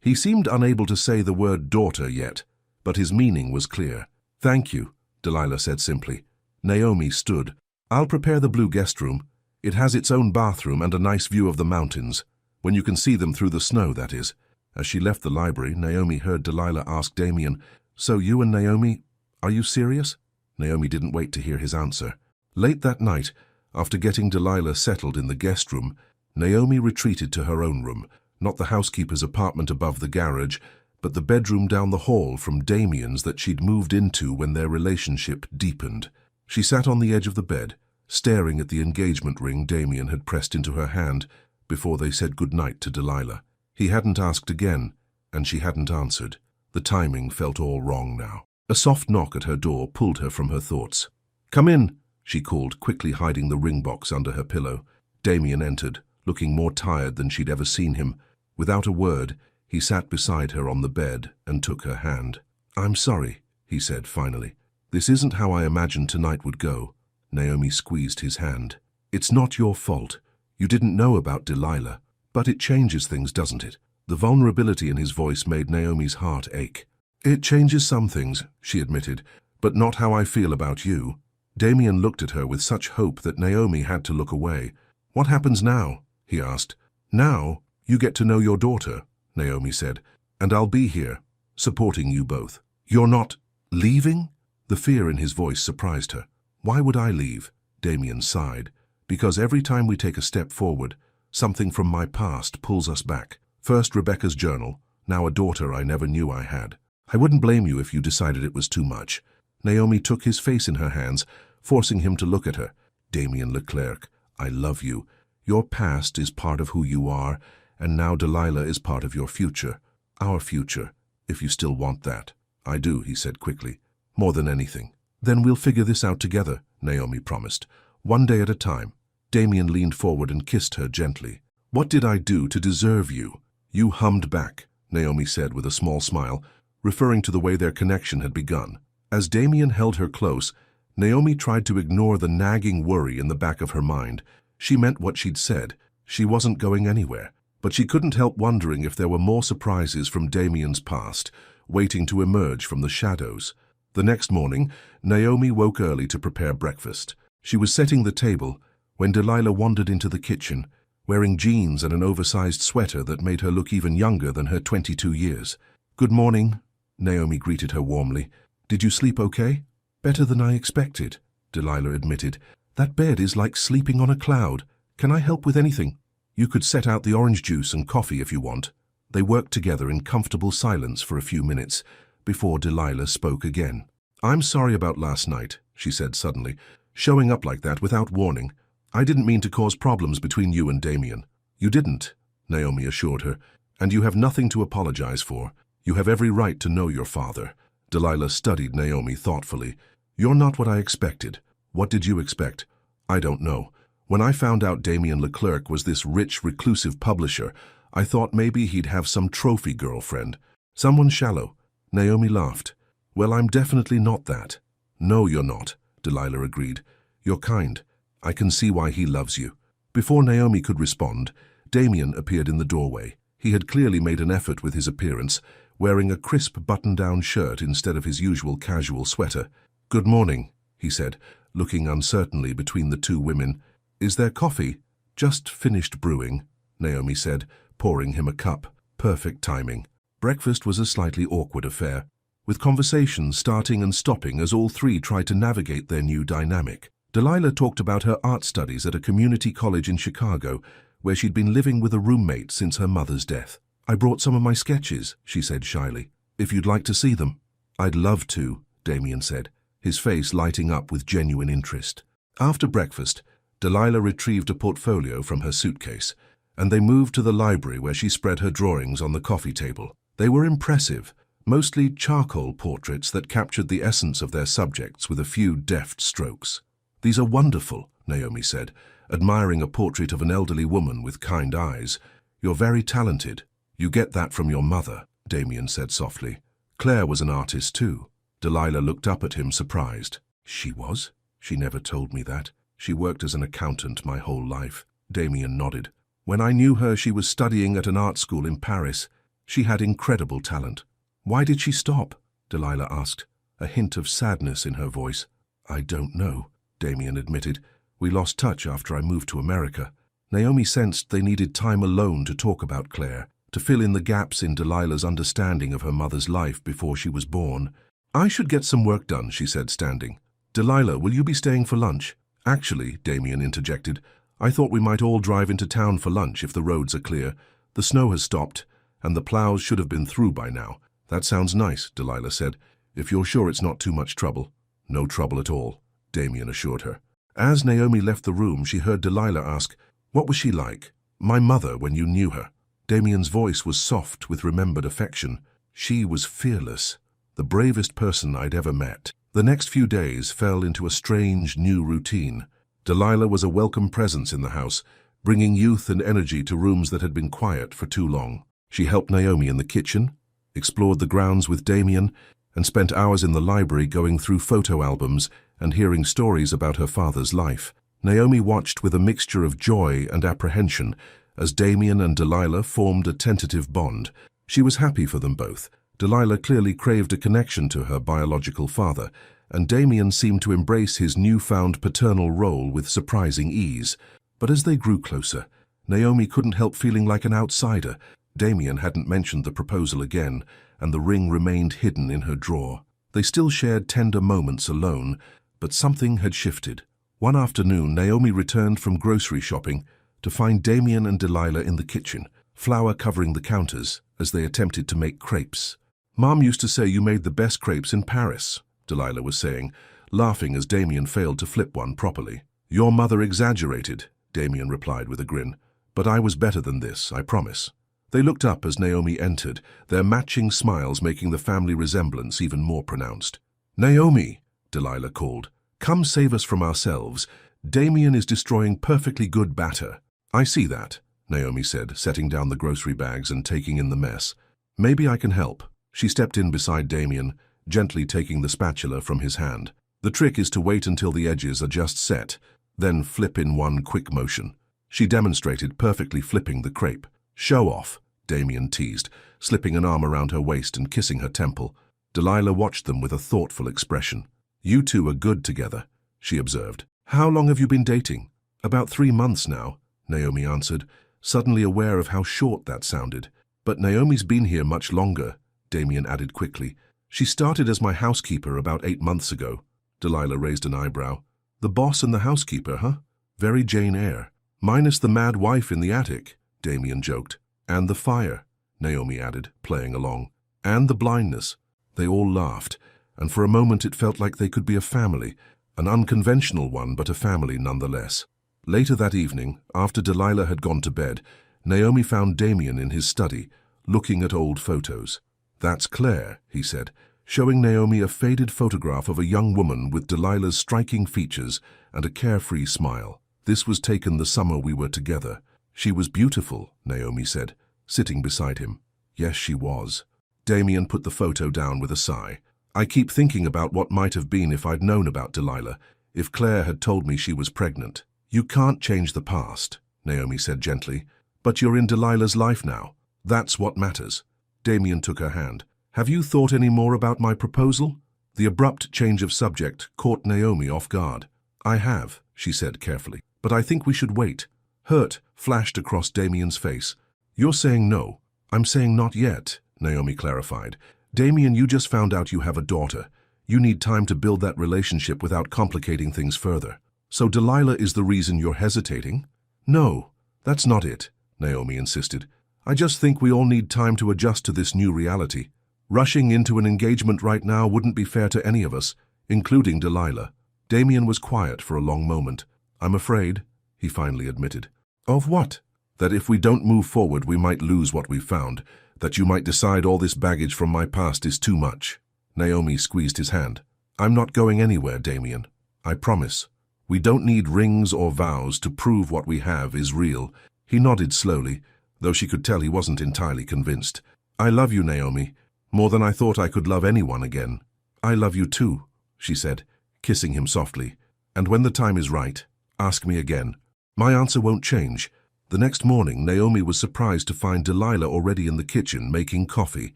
He seemed unable to say the word daughter yet, but his meaning was clear. Thank you, Delilah said simply. Naomi stood. I'll prepare the blue guest room. It has its own bathroom and a nice view of the mountains, when you can see them through the snow, that is. As she left the library, Naomi heard Delilah ask Damien, So you and Naomi, are you serious? Naomi didn't wait to hear his answer. Late that night, after getting Delilah settled in the guest room, Naomi retreated to her own room, not the housekeeper's apartment above the garage, but the bedroom down the hall from Damien's that she'd moved into when their relationship deepened. She sat on the edge of the bed, staring at the engagement ring Damien had pressed into her hand before they said goodnight to Delilah. He hadn't asked again, and she hadn't answered. The timing felt all wrong now. A soft knock at her door pulled her from her thoughts. Come in, she called, quickly hiding the ring box under her pillow. Damien entered, looking more tired than she'd ever seen him. Without a word, he sat beside her on the bed and took her hand. I'm sorry, he said finally. This isn't how I imagined tonight would go. Naomi squeezed his hand. It's not your fault. You didn't know about Delilah. But it changes things, doesn't it? The vulnerability in his voice made Naomi's heart ache. It changes some things, she admitted, but not how I feel about you. Damien looked at her with such hope that Naomi had to look away. What happens now? He asked. Now, you get to know your daughter, Naomi said, and I'll be here, supporting you both. You're not leaving? The fear in his voice surprised her. Why would I leave? Damien sighed. Because every time we take a step forward, something from my past pulls us back. First Rebecca's journal, now a daughter I never knew I had. I wouldn't blame you if you decided it was too much. Naomi took his face in her hands, forcing him to look at her. Damien Leclerc, I love you. Your past is part of who you are, and now Delilah is part of your future. Our future, if you still want that. I do, he said quickly. More than anything. Then we'll figure this out together, Naomi promised. One day at a time. Damien leaned forward and kissed her gently. What did I do to deserve you? You hummed back, Naomi said with a small smile, referring to the way their connection had begun. As Damien held her close, Naomi tried to ignore the nagging worry in the back of her mind. She meant what she'd said. She wasn't going anywhere. But she couldn't help wondering if there were more surprises from Damien's past, waiting to emerge from the shadows. The next morning, Naomi woke early to prepare breakfast. She was setting the table when Delilah wandered into the kitchen, wearing jeans and an oversized sweater that made her look even younger than her 22 years. Good morning, Naomi greeted her warmly. Did you sleep okay? Better than I expected, Delilah admitted. That bed is like sleeping on a cloud. Can I help with anything? You could set out the orange juice and coffee if you want. They worked together in comfortable silence for a few minutes before Delilah spoke again. I'm sorry about last night, she said suddenly, showing up like that without warning. I didn't mean to cause problems between you and Damien. You didn't, Naomi assured her, and you have nothing to apologize for. You have every right to know your father. Delilah studied Naomi thoughtfully. You're not what I expected. What did you expect? I don't know. When I found out Damien Leclerc was this rich, reclusive publisher, I thought maybe he'd have some trophy girlfriend. Someone shallow. Naomi laughed. Well, I'm definitely not that. No, you're not, Delilah agreed. You're kind. I can see why he loves you. Before Naomi could respond, Damien appeared in the doorway. He had clearly made an effort with his appearance, wearing a crisp button-down shirt instead of his usual casual sweater. "Good morning," he said, looking uncertainly between the two women. "Is there coffee?" "Just finished brewing," Naomi said, pouring him a cup. Perfect timing. Breakfast was a slightly awkward affair, with conversations starting and stopping as all three tried to navigate their new dynamic. Delilah talked about her art studies at a community college in Chicago, where she'd been living with a roommate since her mother's death. "I brought some of my sketches," she said shyly. "If you'd like to see them." "I'd love to," Damien said, his face lighting up with genuine interest. After breakfast, Delilah retrieved a portfolio from her suitcase, and they moved to the library where she spread her drawings on the coffee table. They were impressive, mostly charcoal portraits that captured the essence of their subjects with a few deft strokes. "These are wonderful," Naomi said, admiring a portrait of an elderly woman with kind eyes. "You're very talented." "You get that from your mother," Damien said softly. "Claire was an artist too." Delilah looked up at him surprised. "She was? She never told me that. She worked as an accountant my whole life." Damien nodded. "When I knew her, she was studying at an art school in Paris. She had incredible talent." "Why did she stop?" Delilah asked, a hint of sadness in her voice. "I don't know," Damien admitted. "We lost touch after I moved to America." Naomi sensed they needed time alone to talk about Claire, to fill in the gaps in Delilah's understanding of her mother's life before she was born. "I should get some work done," she said, standing. "Delilah, will you be staying for lunch?" "Actually," Damien interjected, "I thought we might all drive into town for lunch if the roads are clear. The snow has stopped, and the plows should have been through by now." "That sounds nice," Delilah said, "if you're sure it's not too much trouble." "No trouble at all," Damien assured her. As Naomi left the room, she heard Delilah ask, "What was she like?" "My mother when you knew her." Damien's voice was soft with remembered affection. "She was fearless, the bravest person I'd ever met." The next few days fell into a strange new routine. Delilah was a welcome presence in the house, bringing youth and energy to rooms that had been quiet for too long. She helped Naomi in the kitchen, explored the grounds with Damien, and spent hours in the library going through photo albums and hearing stories about her father's life. Naomi watched with a mixture of joy and apprehension as Damien and Delilah formed a tentative bond. She was happy for them both. Delilah clearly craved a connection to her biological father, and Damien seemed to embrace his newfound paternal role with surprising ease. But as they grew closer, Naomi couldn't help feeling like an outsider. Damien hadn't mentioned the proposal again, and the ring remained hidden in her drawer. They still shared tender moments alone, but something had shifted. One afternoon, Naomi returned from grocery shopping to find Damien and Delilah in the kitchen, flour covering the counters as they attempted to make crepes. "Mom used to say you made the best crepes in Paris," Delilah was saying, laughing as Damien failed to flip one properly. "Your mother exaggerated," Damien replied with a grin. "But I was better than this, I promise." They looked up as Naomi entered, their matching smiles making the family resemblance even more pronounced. "Naomi," Delilah called, "come save us from ourselves. Damien is destroying perfectly good batter." "I see that," Naomi said, setting down the grocery bags and taking in the mess. "Maybe I can help." She stepped in beside Damien, gently taking the spatula from his hand. "The trick is to wait until the edges are just set, then flip in one quick motion." She demonstrated perfectly flipping the crepe. "Show off," Damien teased, slipping an arm around her waist and kissing her temple. Delilah watched them with a thoughtful expression. "You two are good together," she observed. "How long have you been dating?" "About 3 months now," Naomi answered, suddenly aware of how short that sounded. "But Naomi's been here much longer," Damien added quickly. "She started as my housekeeper about 8 months ago." Delilah raised an eyebrow. "The boss and the housekeeper, huh? Very Jane Eyre." "Minus the mad wife in the attic," Damien joked. "And the fire," Naomi added, playing along. "And the blindness." They all laughed, and for a moment it felt like they could be a family, an unconventional one, but a family nonetheless. Later that evening, after Delilah had gone to bed, Naomi found Damien in his study, looking at old photos. "That's Claire," he said, showing Naomi a faded photograph of a young woman with Delilah's striking features and a carefree smile. "This was taken the summer we were together." "She was beautiful," Naomi said, sitting beside him. "Yes, she was." Damien put the photo down with a sigh. "I keep thinking about what might have been if I'd known about Delilah, if Claire had told me she was pregnant." "You can't change the past," Naomi said gently, "but you're in Delilah's life now, That's what matters. Damien took her hand. Have you thought any more about my proposal? The abrupt change of subject caught Naomi off guard. I have, she said carefully, but I think we should wait. Hurt flashed across Damien's face. You're saying no. I'm saying not yet, Naomi clarified. Damien, you just found out you have a daughter. You need time to build that relationship without complicating things further. So Delilah is the reason you're hesitating? No, that's not it, Naomi insisted. I just think we all need time to adjust to this new reality. Rushing into an engagement right now wouldn't be fair to any of us, including Delilah. Damien was quiet for a long moment. I'm afraid, he finally admitted. Of what? That if we don't move forward, we might lose what we've found. That you might decide all this baggage from my past is too much. Naomi squeezed his hand. I'm not going anywhere, Damien. I promise. We don't need rings or vows to prove what we have is real. He nodded slowly, though she could tell he wasn't entirely convinced. I love you, Naomi, more than I thought I could love anyone again. I love you too, she said, kissing him softly. And when the time is right, ask me again. My answer won't change. The next morning, Naomi was surprised to find Delilah already in the kitchen making coffee.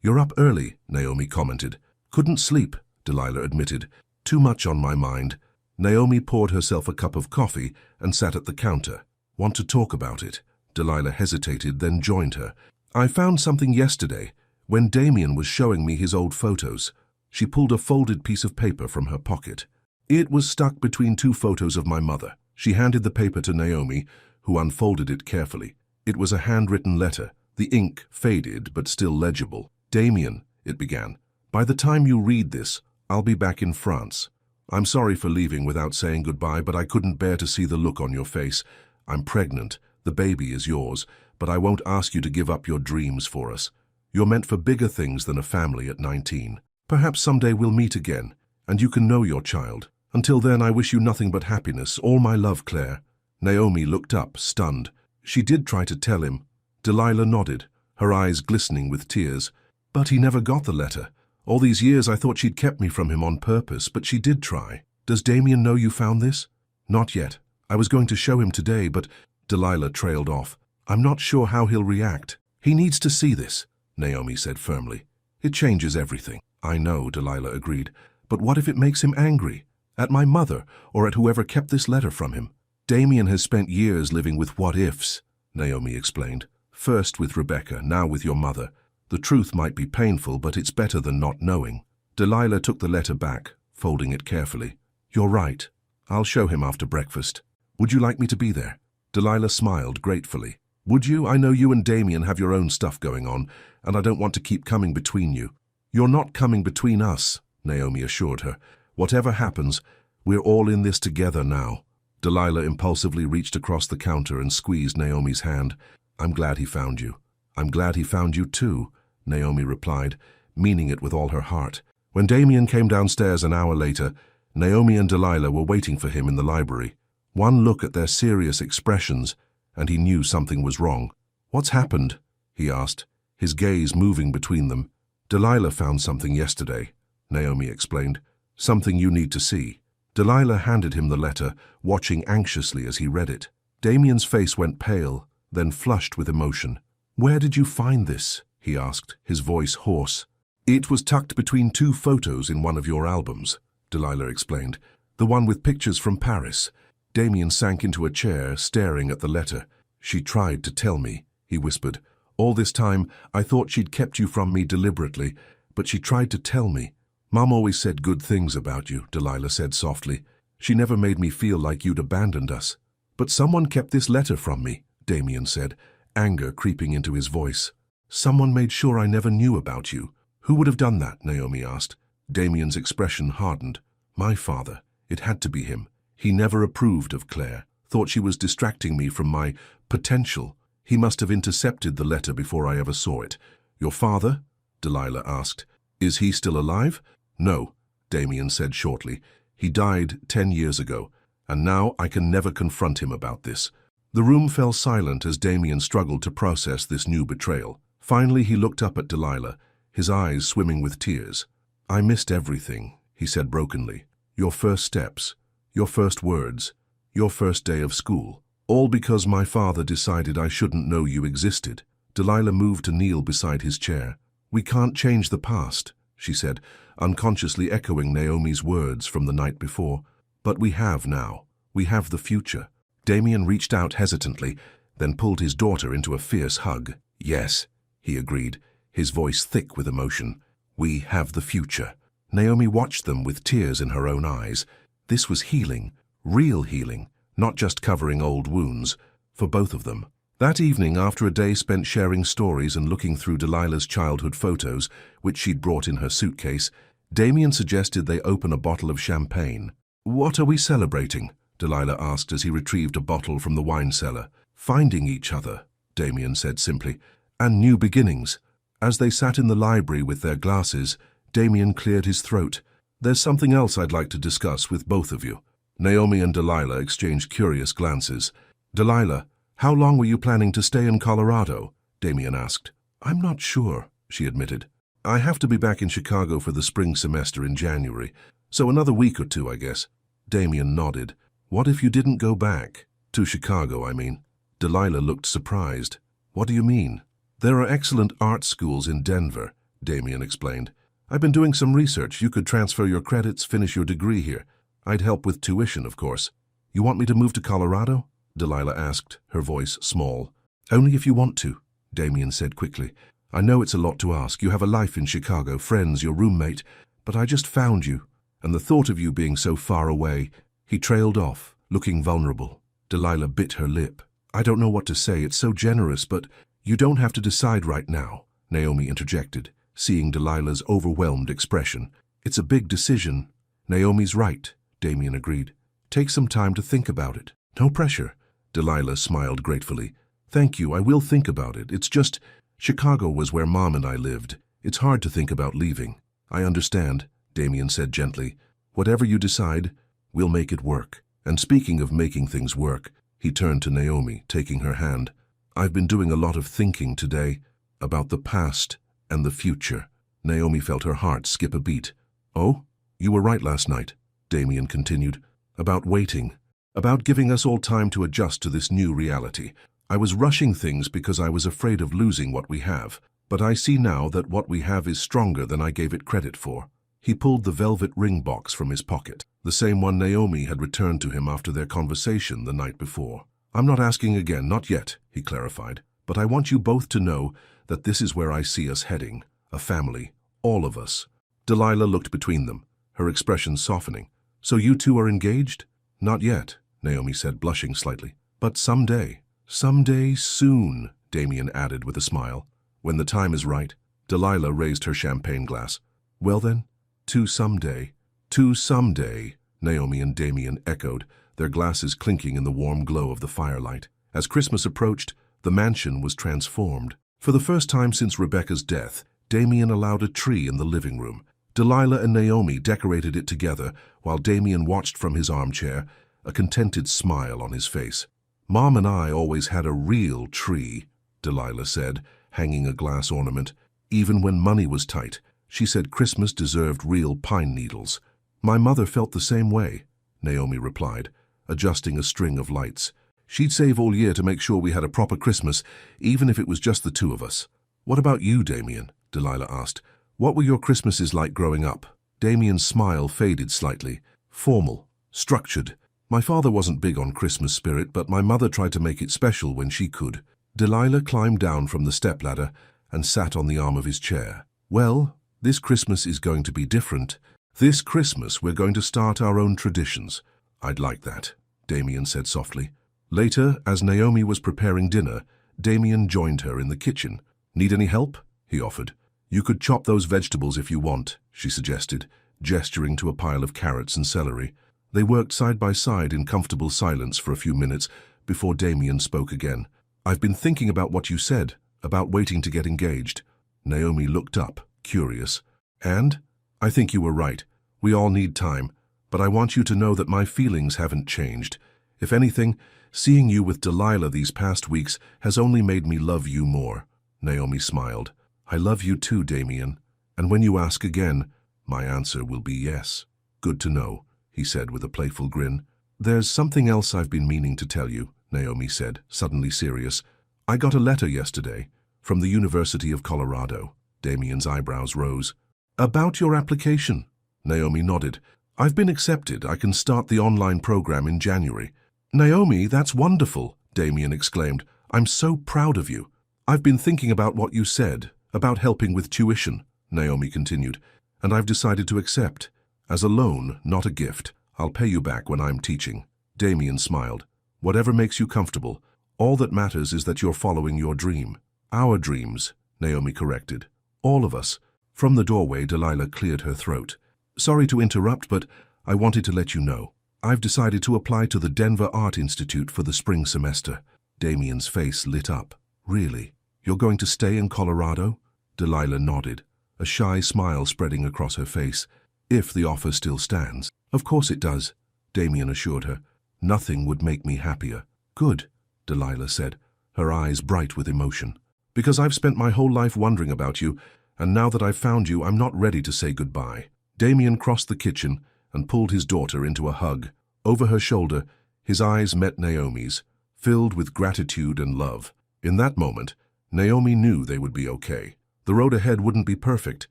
You're up early, Naomi commented. Couldn't sleep, Delilah admitted. Too much on my mind. Naomi poured herself a cup of coffee and sat at the counter. Want to talk about it? Delilah hesitated, then joined her. I found something yesterday, when Damien was showing me his old photos. She pulled a folded piece of paper from her pocket. It was stuck between two photos of my mother. She handed the paper to Naomi, who unfolded it carefully. It was a handwritten letter, the ink faded but still legible. Damien, it began, by the time you read this, I'll be back in France. I'm sorry for leaving without saying goodbye, but I couldn't bear to see the look on your face. I'm pregnant, the baby is yours, but I won't ask you to give up your dreams for us. You're meant for bigger things than a family at 19. Perhaps someday we'll meet again, and you can know your child. Until then, I wish you nothing but happiness. All my love, Claire. Naomi looked up, stunned. She did try to tell him. Delilah nodded, her eyes glistening with tears. But he never got the letter. All these years I thought she'd kept me from him on purpose, but she did try. Does Damien know you found this? Not yet. I was going to show him today, but Delilah trailed off. I'm not sure how he'll react. He needs to see this, Naomi said firmly. It changes everything. I know, Delilah agreed. But what if it makes him angry? At my mother, or at whoever kept this letter from him? Damien has spent years living with what-ifs, Naomi explained. First with Rebecca, now with your mother. The truth might be painful, but it's better than not knowing. Delilah took the letter back, folding it carefully. You're right. I'll show him after breakfast. Would you like me to be there? Delilah smiled gratefully. Would you? I know you and Damien have your own stuff going on, and I don't want to keep coming between you. You're not coming between us, Naomi assured her. Whatever happens, we're all in this together now. Delilah impulsively reached across the counter and squeezed Naomi's hand. I'm glad he found you. I'm glad he found you too, Naomi replied, meaning it with all her heart. When Damien came downstairs an hour later, Naomi and Delilah were waiting for him in the library. One look at their serious expressions, and he knew something was wrong. What's happened? He asked, his gaze moving between them. Delilah found something yesterday, Naomi explained. Something you need to see. Delilah handed him the letter, watching anxiously as he read it. Damien's face went pale, then flushed with emotion. Where did you find this? He asked, his voice hoarse. It was tucked between two photos in one of your albums, Delilah explained. The one with pictures from Paris. Damien sank into a chair, staring at the letter. She tried to tell me, he whispered. All this time, I thought she'd kept you from me deliberately, but she tried to tell me. Mom always said good things about you, Delilah said softly. She never made me feel like you'd abandoned us. But someone kept this letter from me, Damien said, anger creeping into his voice. Someone made sure I never knew about you. Who would have done that? Naomi asked. Damien's expression hardened. My father. It had to be him. He never approved of Claire, thought she was distracting me from my potential. He must have intercepted the letter before I ever saw it. Your father? Delilah asked. Is he still alive? No, Damien said shortly. He died 10 years ago, and now I can never confront him about this. The room fell silent as Damien struggled to process this new betrayal. Finally, he looked up at Delilah, his eyes swimming with tears. I missed everything, he said brokenly. Your first steps, your first words, your first day of school. All because my father decided I shouldn't know you existed. Delilah moved to kneel beside his chair. "We can't change the past," she said, unconsciously echoing Naomi's words from the night before. "But we have now. We have the future." Damien reached out hesitantly, then pulled his daughter into a fierce hug. "Yes," he agreed, his voice thick with emotion. "We have the future." Naomi watched them with tears in her own eyes. This was healing, real healing, not just covering old wounds, for both of them. That evening, after a day spent sharing stories and looking through Delilah's childhood photos, which she'd brought in her suitcase, Damien suggested they open a bottle of champagne. "What are we celebrating?" Delilah asked as he retrieved a bottle from the wine cellar. "Finding each other," Damien said simply, "and new beginnings." As they sat in the library with their glasses, Damien cleared his throat. "There's something else I'd like to discuss with both of you." Naomi and Delilah exchanged curious glances. "Delilah, how long were you planning to stay in Colorado?" Damien asked. "I'm not sure," she admitted. "I have to be back in Chicago for the spring semester in January, so another week or two, I guess." Damien nodded. "What if you didn't go back? To Chicago, I mean." Delilah looked surprised. "What do you mean?" "There are excellent art schools in Denver," Damien explained. "I've been doing some research. You could transfer your credits, finish your degree here. I'd help with tuition, of course." "You want me to move to Colorado?" Delilah asked, her voice small. "Only if you want to," Damien said quickly. "I know it's a lot to ask. You have a life in Chicago, friends, your roommate, but I just found you, and the thought of you being so far away." He trailed off, looking vulnerable. Delilah bit her lip. "I don't know what to say. It's so generous, but you don't have to decide right now," Naomi interjected, seeing Delilah's overwhelmed expression. "It's a big decision." "Naomi's right," Damien agreed. "Take some time to think about it. No pressure." Delilah smiled gratefully. "Thank you, I will think about it. It's just, Chicago was where Mom and I lived. It's hard to think about leaving." "I understand," Damien said gently. "Whatever you decide, we'll make it work." And speaking of making things work, he turned to Naomi, taking her hand. "I've been doing a lot of thinking today about the past and the future." Naomi felt her heart skip a beat. "Oh, you were right last night," Damien continued. "About waiting. About giving us all time to adjust to this new reality. I was rushing things because I was afraid of losing what we have, but I see now that what we have is stronger than I gave it credit for." He pulled the velvet ring box from his pocket, the same one Naomi had returned to him after their conversation the night before. "I'm not asking again, not yet," he clarified, "but I want you both to know that this is where I see us heading, a family, all of us." Delilah looked between them, her expression softening. "So you two are engaged?" "Not yet," Naomi said, blushing slightly. "But someday." "Someday soon," Damien added with a smile. "When the time is right." Delilah raised her champagne glass. "Well then, to someday." "To someday," Naomi and Damien echoed, their glasses clinking in the warm glow of the firelight. As Christmas approached, the mansion was transformed. For the first time since Rebecca's death, Damien allowed a tree in the living room. Delilah and Naomi decorated it together, while Damien watched from his armchair, a contented smile on his face. "Mom and I always had a real tree," Delilah said, hanging a glass ornament. "Even when money was tight, she said Christmas deserved real pine needles." "My mother felt the same way," Naomi replied, adjusting a string of lights. "She'd save all year to make sure we had a proper Christmas, even if it was just the two of us." "What about you, Damien?" Delilah asked. "What were your Christmases like growing up?" Damien's smile faded slightly. "Formal, structured. My father wasn't big on Christmas spirit, but my mother tried to make it special when she could." Delilah climbed down from the stepladder and sat on the arm of his chair. "Well, this Christmas is going to be different. This Christmas we're going to start our own traditions." "I'd like that," Damien said softly. Later, as Naomi was preparing dinner, Damien joined her in the kitchen. "Need any help?" he offered. "You could chop those vegetables if you want," she suggested, gesturing to a pile of carrots and celery. They worked side by side in comfortable silence for a few minutes before Damien spoke again. "I've been thinking about what you said, about waiting to get engaged." Naomi looked up, curious. "And? I think you were right. We all need time, but I want you to know that my feelings haven't changed. If anything, seeing you with Delilah these past weeks has only made me love you more." Naomi smiled. "I love you too, Damien. And when you ask again, my answer will be yes." "Good to know," he said with a playful grin. "There's something else I've been meaning to tell you," Naomi said, suddenly serious. "I got a letter yesterday. From the University of Colorado. Damien's eyebrows rose. About your application? Naomi nodded. I've been accepted. I can start the online program in January. Naomi, that's wonderful, Damien exclaimed. I'm so proud of you. I've been thinking about what you said, about helping with tuition, Naomi continued, and I've decided to accept. As a loan, not a gift. I'll pay you back when I'm teaching. Damien smiled. Whatever makes you comfortable. All that matters is that you're following your dream. Our dreams, Naomi corrected. All of us. From the doorway, Delilah cleared her throat. Sorry to interrupt, but I wanted to let you know. I've decided to apply to the Denver Art Institute for the spring semester. Damien's face lit up. Really? You're going to stay in Colorado? Delilah nodded, a shy smile spreading across her face. If the offer still stands. Of course it does, Damien assured her. Nothing would make me happier. Good, Delilah said, her eyes bright with emotion. Because I've spent my whole life wondering about you, and now that I've found you, I'm not ready to say goodbye. Damien crossed the kitchen and pulled his daughter into a hug. Over her shoulder, his eyes met Naomi's, filled with gratitude and love. In that moment, Naomi knew they would be okay. The road ahead wouldn't be perfect.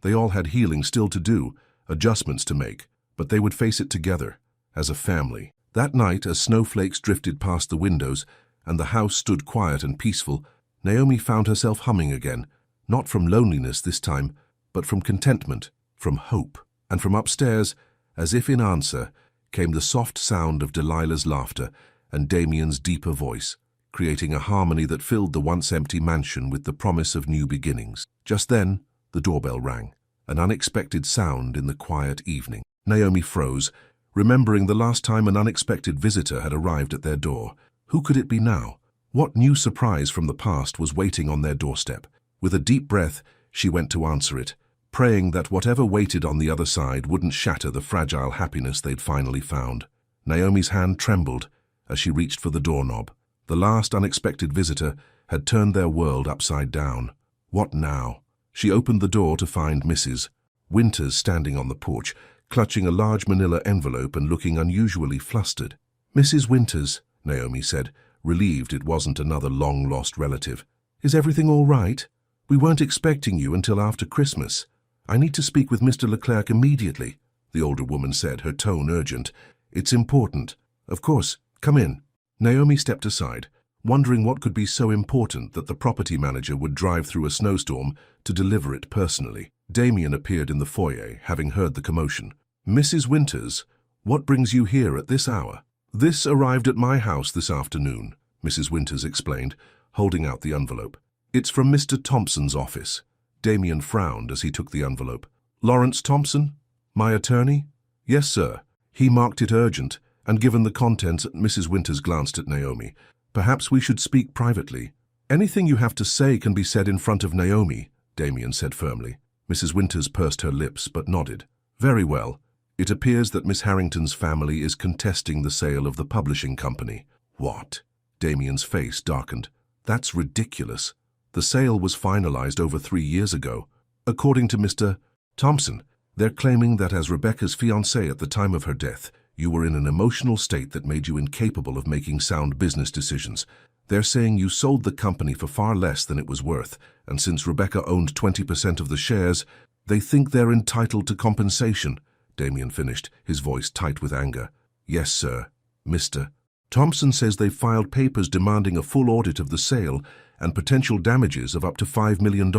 They all had healing still to do, adjustments to make, but they would face it together, as a family. That night, as snowflakes drifted past the windows and the house stood quiet and peaceful, Naomi found herself humming again, not from loneliness this time, but from contentment, from hope. And from upstairs, as if in answer, came the soft sound of Delilah's laughter and Damien's deeper voice, creating a harmony that filled the once-empty mansion with the promise of new beginnings. Just then, the doorbell rang, an unexpected sound in the quiet evening. Naomi froze, remembering the last time an unexpected visitor had arrived at their door. Who could it be now? What new surprise from the past was waiting on their doorstep? With a deep breath, she went to answer it, praying that whatever waited on the other side wouldn't shatter the fragile happiness they'd finally found. Naomi's hand trembled as she reached for the doorknob. The last unexpected visitor had turned their world upside down. What now? She opened the door to find Mrs. Winters standing on the porch, clutching a large manila envelope and looking unusually flustered. Mrs. Winters, Naomi said, relieved it wasn't another long-lost relative. Is everything all right? We weren't expecting you until after Christmas. I need to speak with Mr. Leclerc immediately, the older woman said, her tone urgent. It's important. Of course, come in. Naomi stepped aside, wondering what could be so important that the property manager would drive through a snowstorm to deliver it personally. Damien appeared in the foyer, having heard the commotion. Mrs. Winters, what brings you here at this hour? This arrived at my house this afternoon, Mrs. Winters explained, holding out the envelope. It's from Mr. Thompson's office. Damien frowned as he took the envelope. Lawrence Thompson? My attorney? Yes, sir. He marked it urgent, and given the contents, Mrs. Winters glanced at Naomi. Perhaps we should speak privately. Anything you have to say can be said in front of Naomi, Damien said firmly. Mrs. Winters pursed her lips but nodded. Very well. It appears that Miss Harrington's family is contesting the sale of the publishing company. What? Damien's face darkened. That's ridiculous. The sale was finalized over 3 years ago. According to Mr. Thompson, they're claiming that as Rebecca's fiancé at the time of her death, you were in an emotional state that made you incapable of making sound business decisions. They're saying you sold the company for far less than it was worth, and since Rebecca owned 20% of the shares, they think they're entitled to compensation, Damien finished, his voice tight with anger. Yes, sir. Mr. Thompson says they've filed papers demanding a full audit of the sale and potential damages of up to $5 million.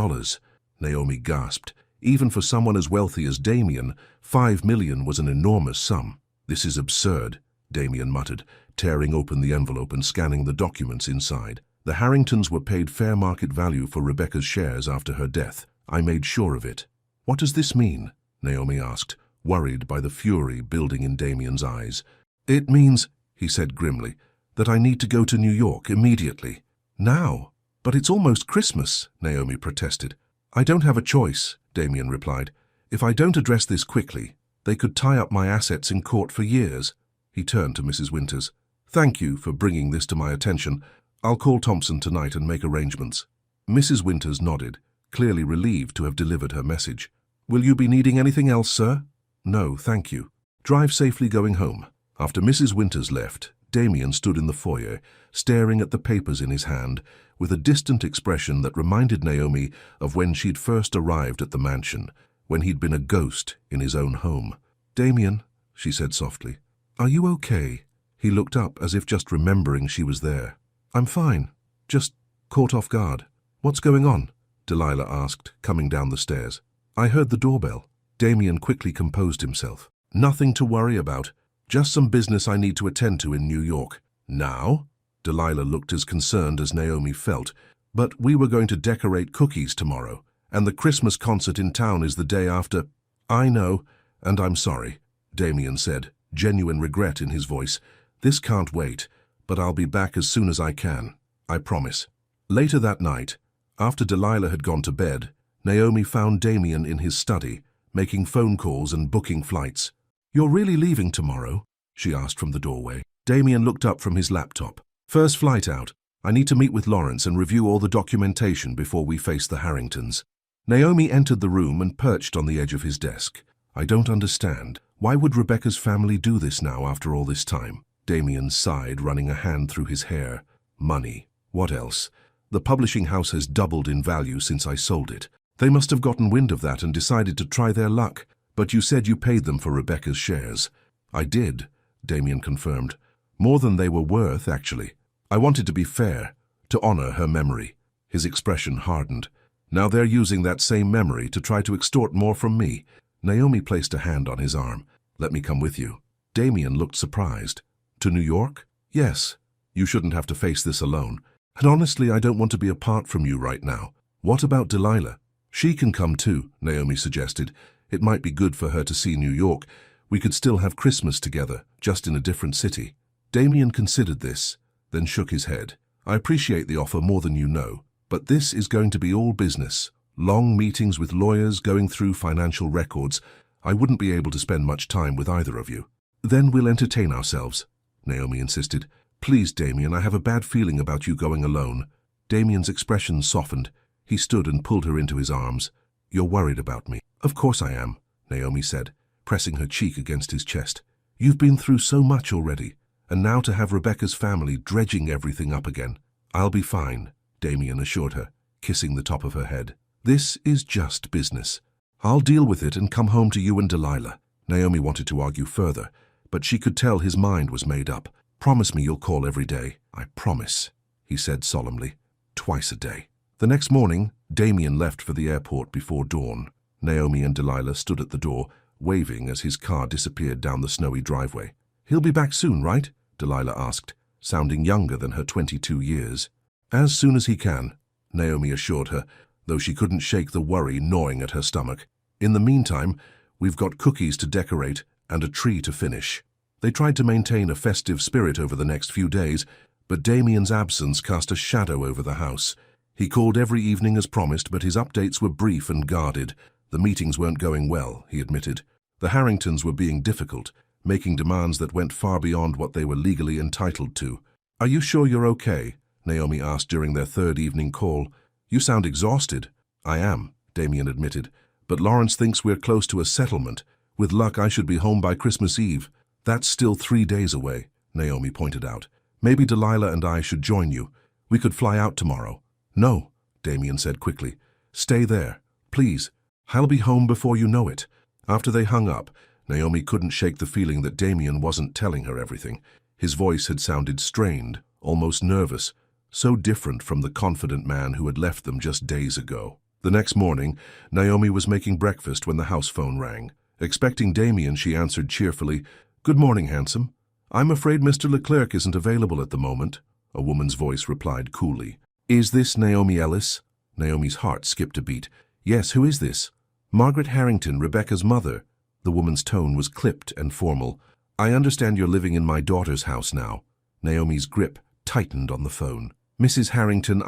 Naomi gasped. Even for someone as wealthy as Damien, $5 million was an enormous sum. This is absurd, Damien muttered, tearing open the envelope and scanning the documents inside. The Harringtons were paid fair market value for Rebecca's shares after her death. I made sure of it. What does this mean? Naomi asked, worried by the fury building in Damien's eyes. It means, he said grimly, that I need to go to New York immediately. Now? But it's almost Christmas, Naomi protested. I don't have a choice, Damien replied. If I don't address this quickly, they could tie up my assets in court for years. He turned to Mrs. Winters. Thank you for bringing this to my attention. I'll call Thompson tonight and make arrangements. Mrs. Winters nodded, clearly relieved to have delivered her message. Will you be needing anything else, sir? No, thank you. Drive safely going home. After Mrs. Winters left, Damien stood in the foyer, staring at the papers in his hand, with a distant expression that reminded Naomi of when she'd first arrived at the mansion, when he'd been a ghost in his own home. "Damien," she said softly, "are you okay?" He looked up as if just remembering she was there. "I'm fine, just caught off guard." "What's going on?" Delilah asked, coming down the stairs. "I heard the doorbell." Damien quickly composed himself. "Nothing to worry about, just some business I need to attend to in New York." "Now?" Delilah looked as concerned as Naomi felt. "But we were going to decorate cookies tomorrow, and the Christmas concert in town is the day after." "I know, and I'm sorry," Damien said, genuine regret in his voice. "This can't wait, but I'll be back as soon as I can. I promise." Later that night, after Delilah had gone to bed, Naomi found Damien in his study, making phone calls and booking flights. "You're really leaving tomorrow?" she asked from the doorway. Damien looked up from his laptop. "First flight out. I need to meet with Lawrence and review all the documentation before we face the Harringtons." Naomi entered the room and perched on the edge of his desk. "I don't understand. Why would Rebecca's family do this now after all this time?" Damien sighed, running a hand through his hair. "Money. What else? The publishing house has doubled in value since I sold it. They must have gotten wind of that and decided to try their luck. But you said you paid them for Rebecca's shares." "I did," Damien confirmed. "More than they were worth, actually. I wanted to be fair, to honor her memory." His expression hardened. "Now they're using that same memory to try to extort more from me." Naomi placed a hand on his arm. "Let me come with you." Damien looked surprised. "To New York?" "Yes. You shouldn't have to face this alone. And honestly, I don't want to be apart from you right now." "What about Delilah?" "She can come too," Naomi suggested. "It might be good for her to see New York. We could still have Christmas together, just in a different city." Damien considered this, then shook his head. "I appreciate the offer more than you know, but this is going to be all business. Long meetings with lawyers, going through financial records. I wouldn't be able to spend much time with either of you." "Then we'll entertain ourselves," Naomi insisted. "Please, Damien, I have a bad feeling about you going alone." Damien's expression softened. He stood and pulled her into his arms. "You're worried about me." "Of course I am," Naomi said, pressing her cheek against his chest. "You've been through so much already, and now to have Rebecca's family dredging everything up again." "I'll be fine," Damien assured her, kissing the top of her head. "This is just business. I'll deal with it and come home to you and Delilah." Naomi wanted to argue further, but she could tell his mind was made up. "Promise me you'll call every day." "I promise," he said solemnly. "Twice a day." The next morning, Damien left for the airport before dawn. Naomi and Delilah stood at the door, waving as his car disappeared down the snowy driveway. "He'll be back soon, right?" Delilah asked, sounding younger than her 22 years. "As soon as he can," Naomi assured her, though she couldn't shake the worry gnawing at her stomach. "In the meantime, we've got cookies to decorate and a tree to finish." They tried to maintain a festive spirit over the next few days, but Damien's absence cast a shadow over the house. He called every evening as promised, but his updates were brief and guarded. The meetings weren't going well, he admitted. The Harringtons were being difficult, making demands that went far beyond what they were legally entitled to. "Are you sure you're okay?" Naomi asked during their third evening call. "You sound exhausted." "I am," Damien admitted, "but Lawrence thinks we're close to a settlement. With luck, I should be home by Christmas Eve." "That's still 3 days away," Naomi pointed out. "Maybe Delilah and I should join you. We could fly out tomorrow." "No," Damien said quickly. "Stay there, please. I'll be home before you know it." After they hung up, Naomi couldn't shake the feeling that Damien wasn't telling her everything. His voice had sounded strained, almost nervous, so different from the confident man who had left them just days ago. The next morning, Naomi was making breakfast when the house phone rang. Expecting Damien, she answered cheerfully, "Good morning, handsome. I'm afraid Mr. Leclerc isn't available at the moment," a woman's voice replied coolly. "Is this Naomi Ellis?" Naomi's heart skipped a beat. "Yes, who is this?" "Margaret Harrington, Rebecca's mother." The woman's tone was clipped and formal. "I understand you're living in my daughter's house now." Naomi's grip tightened on the phone. "Mrs. Harrington,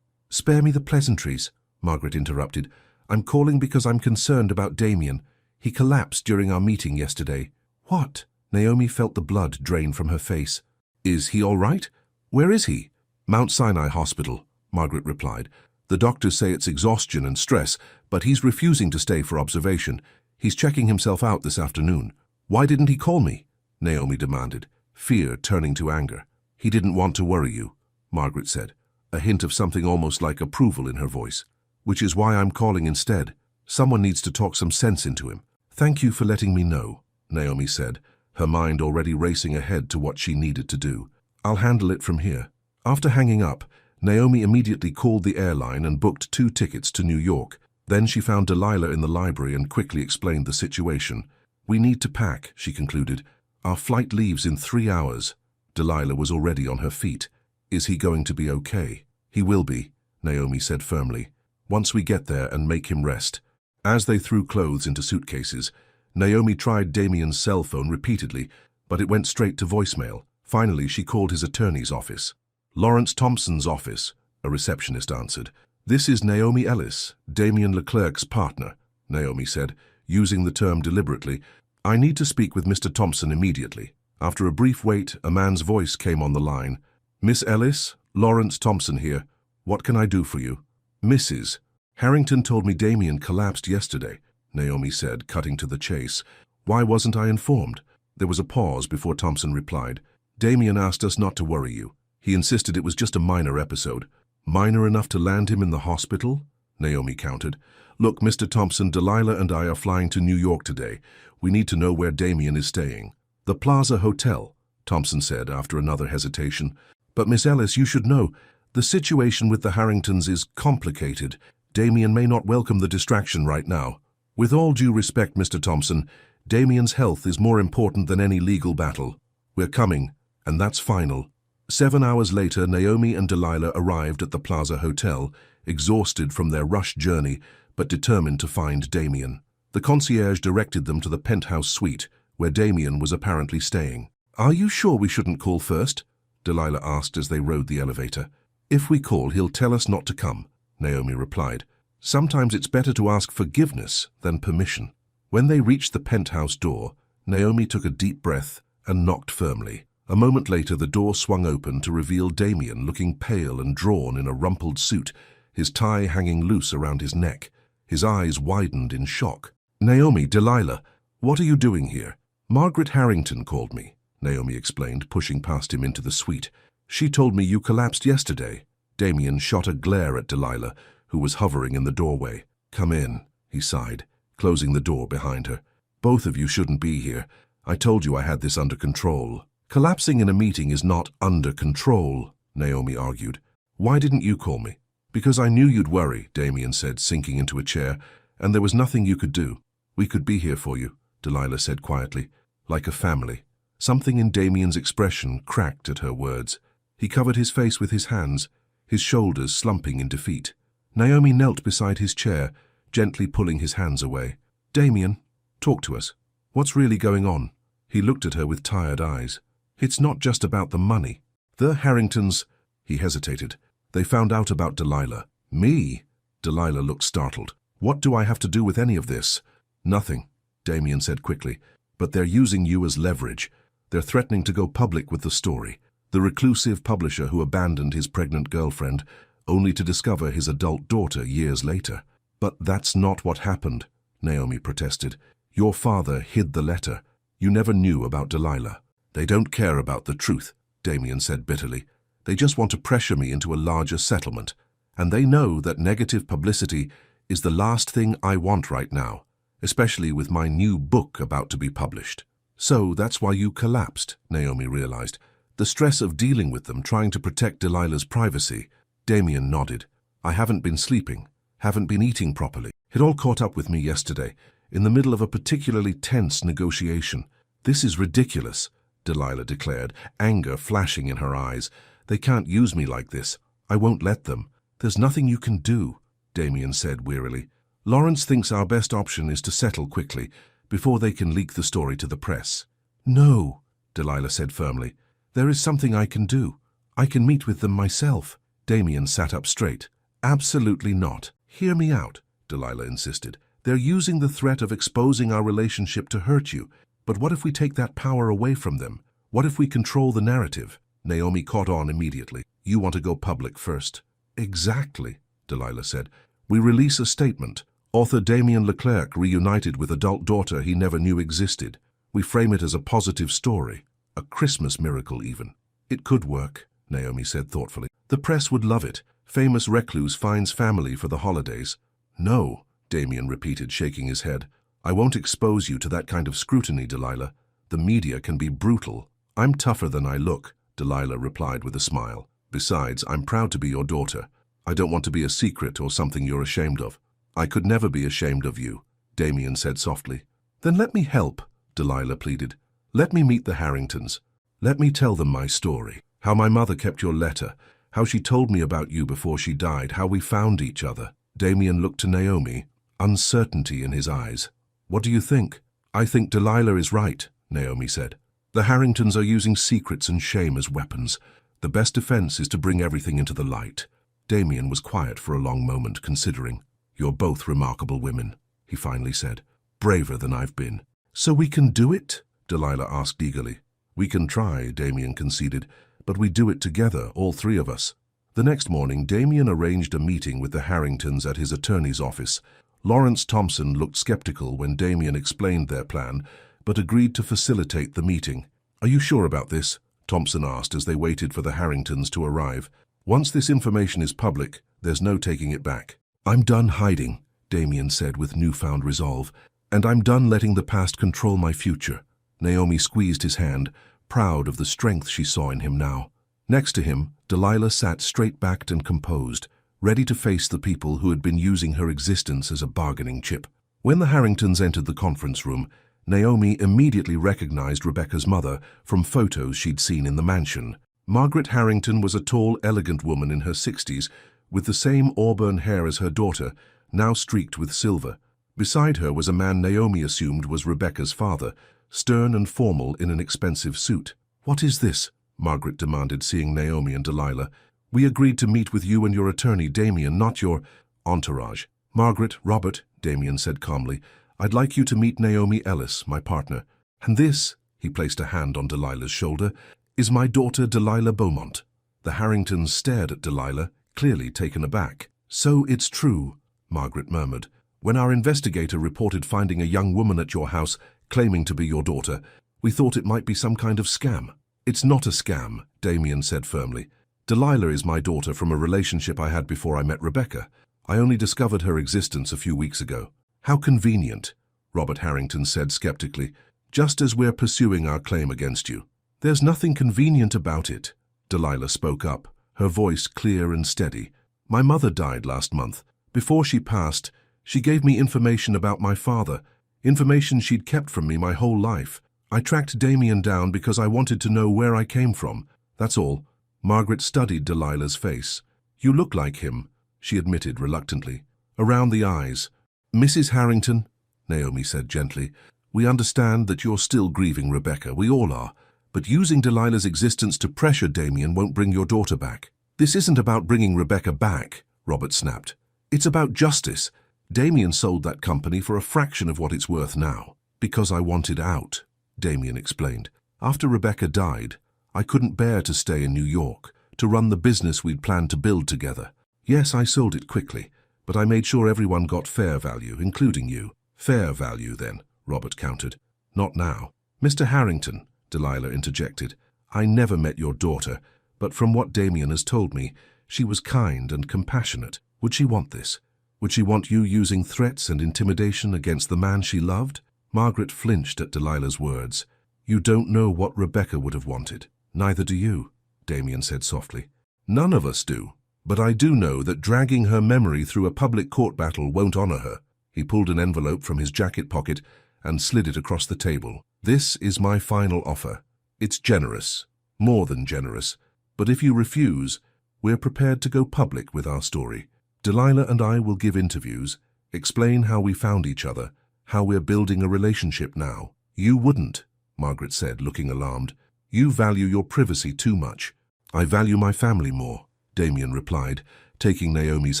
Spare me the pleasantries," Margaret interrupted. "I'm calling because I'm concerned about Damien. He collapsed during our meeting yesterday." "What?" Naomi felt the blood drain from her face. "Is he all right? Where is he?" "Mount Sinai Hospital," Margaret replied. "The doctors say it's exhaustion and stress, but he's refusing to stay for observation. He's checking himself out this afternoon." "Why didn't he call me?" Naomi demanded, fear turning to anger. "He didn't want to worry you," Margaret said. a hint of something almost like approval in her voice. "Which is why I'm calling instead. Someone needs to talk some sense into him." "Thank you for letting me know," Naomi said, her mind already racing ahead to what she needed to do. "I'll handle it from here." After hanging up, Naomi immediately called the airline and booked 2 tickets to New York. Then she found Delilah in the library and quickly explained the situation. "We need to pack," she concluded. "Our flight leaves in 3 hours." Delilah was already on her feet. "Is he going to be okay?" "He will be," Naomi said firmly. "Once we get there and make him rest." As they threw clothes into suitcases, Naomi tried Damien's cell phone repeatedly, but it went straight to voicemail. Finally, she called his attorney's office. "Lawrence Thompson's office," a receptionist answered. "This is Naomi Ellis, Damien Leclerc's partner," Naomi said, using the term deliberately. "I need to speak with Mr. Thompson immediately." After a brief wait, a man's voice came on the line. "Miss Ellis, Lawrence Thompson here. What can I do for you?" "Mrs. Harrington told me Damien collapsed yesterday," Naomi said, cutting to the chase. "Why wasn't I informed?" There was a pause before Thompson replied. "Damien asked us not to worry you. He insisted it was just a minor episode." "Minor enough to land him in the hospital?" Naomi countered. "Look, Mr. Thompson, Delilah and I are flying to New York today. We need to know where Damien is staying." "The Plaza Hotel," Thompson said after another hesitation. "But Miss Ellis, you should know, the situation with the Harringtons is complicated. Damien may not welcome the distraction right now." "With all due respect, Mr. Thompson, Damien's health is more important than any legal battle. We're coming, and that's final." 7 hours later, Naomi and Delilah arrived at the Plaza Hotel, exhausted from their rush journey, but determined to find Damien. The concierge directed them to the penthouse suite, where Damien was apparently staying. "Are you sure we shouldn't call first?" Delilah asked as they rode the elevator. "If we call, he'll tell us not to come," Naomi replied. "Sometimes it's better to ask forgiveness than permission." When they reached the penthouse door, Naomi took a deep breath and knocked firmly. A moment later, the door swung open to reveal Damien looking pale and drawn in a rumpled suit, his tie hanging loose around his neck. His eyes widened in shock. "Naomi, Delilah, what are you doing here?" "Margaret Harrington called me," Naomi explained, pushing past him into the suite. "She told me you collapsed yesterday." Damien shot a glare at Delilah, who was hovering in the doorway. "Come in," he sighed, closing the door behind her. "Both of you shouldn't be here. I told you I had this under control." "Collapsing in a meeting is not under control," Naomi argued. "Why didn't you call me?" "Because I knew you'd worry," Damien said, sinking into a chair, "and there was nothing you could do." "We could be here for you," Delilah said quietly, "like a family." Something in Damien's expression cracked at her words. He covered his face with his hands, his shoulders slumping in defeat. Naomi knelt beside his chair, gently pulling his hands away. "Damien, talk to us. What's really going on?" He looked at her with tired eyes. "It's not just about the money. The Harringtons—" He hesitated. "They found out about Delilah." "Me?" Delilah looked startled. "What do I have to do with any of this?" "Nothing," Damien said quickly. "But they're using you as leverage. They're threatening to go public with the story. The reclusive publisher who abandoned his pregnant girlfriend, only to discover his adult daughter years later." "But that's not what happened," Naomi protested. "Your father hid the letter. You never knew about Delilah." "They don't care about the truth," Damien said bitterly. "They just want to pressure me into a larger settlement. And they know that negative publicity is the last thing I want right now, especially with my new book about to be published." "So that's why you collapsed," Naomi realized. "The stress of dealing with them, trying to protect Delilah's privacy." Damien nodded. "I haven't been sleeping, haven't been eating properly. It all caught up with me yesterday, in the middle of a particularly tense negotiation." "This is ridiculous," Delilah declared, anger flashing in her eyes. "They can't use me like this. I won't let them." "There's nothing you can do," Damien said wearily. "Lawrence thinks our best option is to settle quickly, before they can leak the story to the press." "No," Delilah said firmly. "There is something I can do. I can meet with them myself." Damien sat up straight. "Absolutely not. Hear me out," Delilah insisted. "They're using the threat of exposing our relationship to hurt you. But what if we take that power away from them? What if we control the narrative?" Naomi caught on immediately. "You want to go public first." "Exactly," Delilah said. "We release a statement. Author Damien Leclerc reunited with adult daughter he never knew existed. We frame it as a positive story, a Christmas miracle even." "It could work," Naomi said thoughtfully. The press would love it. Famous recluse finds family for the holidays. No, Damien repeated, shaking his head. I won't expose you to that kind of scrutiny, Delilah. The media can be brutal. I'm tougher than I look, Delilah replied with a smile. Besides, I'm proud to be your daughter. I don't want to be a secret or something you're ashamed of. I could never be ashamed of you, Damien said softly. Then let me help, Delilah pleaded. Let me meet the Harringtons. Let me tell them my story. How my mother kept your letter. How she told me about you before she died. How we found each other. Damien looked to Naomi, uncertainty in his eyes. What do you think? I think Delilah is right, Naomi said. The Harringtons are using secrets and shame as weapons. The best defense is to bring everything into the light. Damien was quiet for a long moment, considering. You're both remarkable women, he finally said. Braver than I've been. So we can do it? Delilah asked eagerly. We can try, Damien conceded, but we do it together, all three of us. The next morning, Damien arranged a meeting with the Harringtons at his attorney's office. Lawrence Thompson looked skeptical when Damien explained their plan, but agreed to facilitate the meeting. Are you sure about this? Thompson asked as they waited for the Harringtons to arrive. Once this information is public, there's no taking it back. I'm done hiding, Damien said with newfound resolve, and I'm done letting the past control my future. Naomi squeezed his hand, proud of the strength she saw in him now. Next to him, Delilah sat straight-backed and composed, ready to face the people who had been using her existence as a bargaining chip. When the Harringtons entered the conference room, Naomi immediately recognized Rebecca's mother from photos she'd seen in the mansion. Margaret Harrington was a tall, elegant woman in her 60s, with the same auburn hair as her daughter, now streaked with silver. Beside her was a man Naomi assumed was Rebecca's father, stern and formal in an expensive suit. What is this? Margaret demanded, seeing Naomi and Delilah. We agreed to meet with you and your attorney, Damien, not your entourage. Margaret, Robert, Damien said calmly, I'd like you to meet Naomi Ellis, my partner. And this, he placed a hand on Delilah's shoulder, is my daughter Delilah Beaumont. The Harringtons stared at Delilah, clearly taken aback. So it's true, Margaret murmured. When our investigator reported finding a young woman at your house claiming to be your daughter, we thought it might be some kind of scam. It's not a scam, Damien said firmly. Delilah is my daughter from a relationship I had before I met Rebecca. I only discovered her existence a few weeks ago. How convenient, Robert Harrington said skeptically, just as we're pursuing our claim against you. There's nothing convenient about it, Delilah spoke up, her voice clear and steady. My mother died last month. Before she passed, she gave me information about my father, information she'd kept from me my whole life. I tracked Damien down because I wanted to know where I came from. That's all. Margaret studied Delilah's face. You look like him, she admitted reluctantly. Around the eyes. Mrs. Harrington, Naomi said gently, we understand that you're still grieving Rebecca. We all are. But using Delilah's existence to pressure Damien won't bring your daughter back. This isn't about bringing Rebecca back, Robert snapped. It's about justice. Damien sold that company for a fraction of what it's worth now. Because I wanted out, Damien explained. After Rebecca died, I couldn't bear to stay in New York, to run the business we'd planned to build together. Yes, I sold it quickly, but I made sure everyone got fair value, including you. Fair value, then, Robert countered. Not now. Mr. Harrington, Delilah interjected, I never met your daughter, but from what Damien has told me, she was kind and compassionate. Would she want this? Would she want you using threats and intimidation against the man she loved? Margaret flinched at Delilah's words. You don't know what Rebecca would have wanted. Neither do you, Damien said softly. None of us do. But I do know that dragging her memory through a public court battle won't honor her. He pulled an envelope from his jacket pocket and slid it across the table. This is my final offer. It's generous, more than generous. But if you refuse, we're prepared to go public with our story. Delilah and I will give interviews, explain how we found each other, how we're building a relationship now. You wouldn't, Margaret said, looking alarmed. You value your privacy too much. I value my family more, Damien replied, taking Naomi's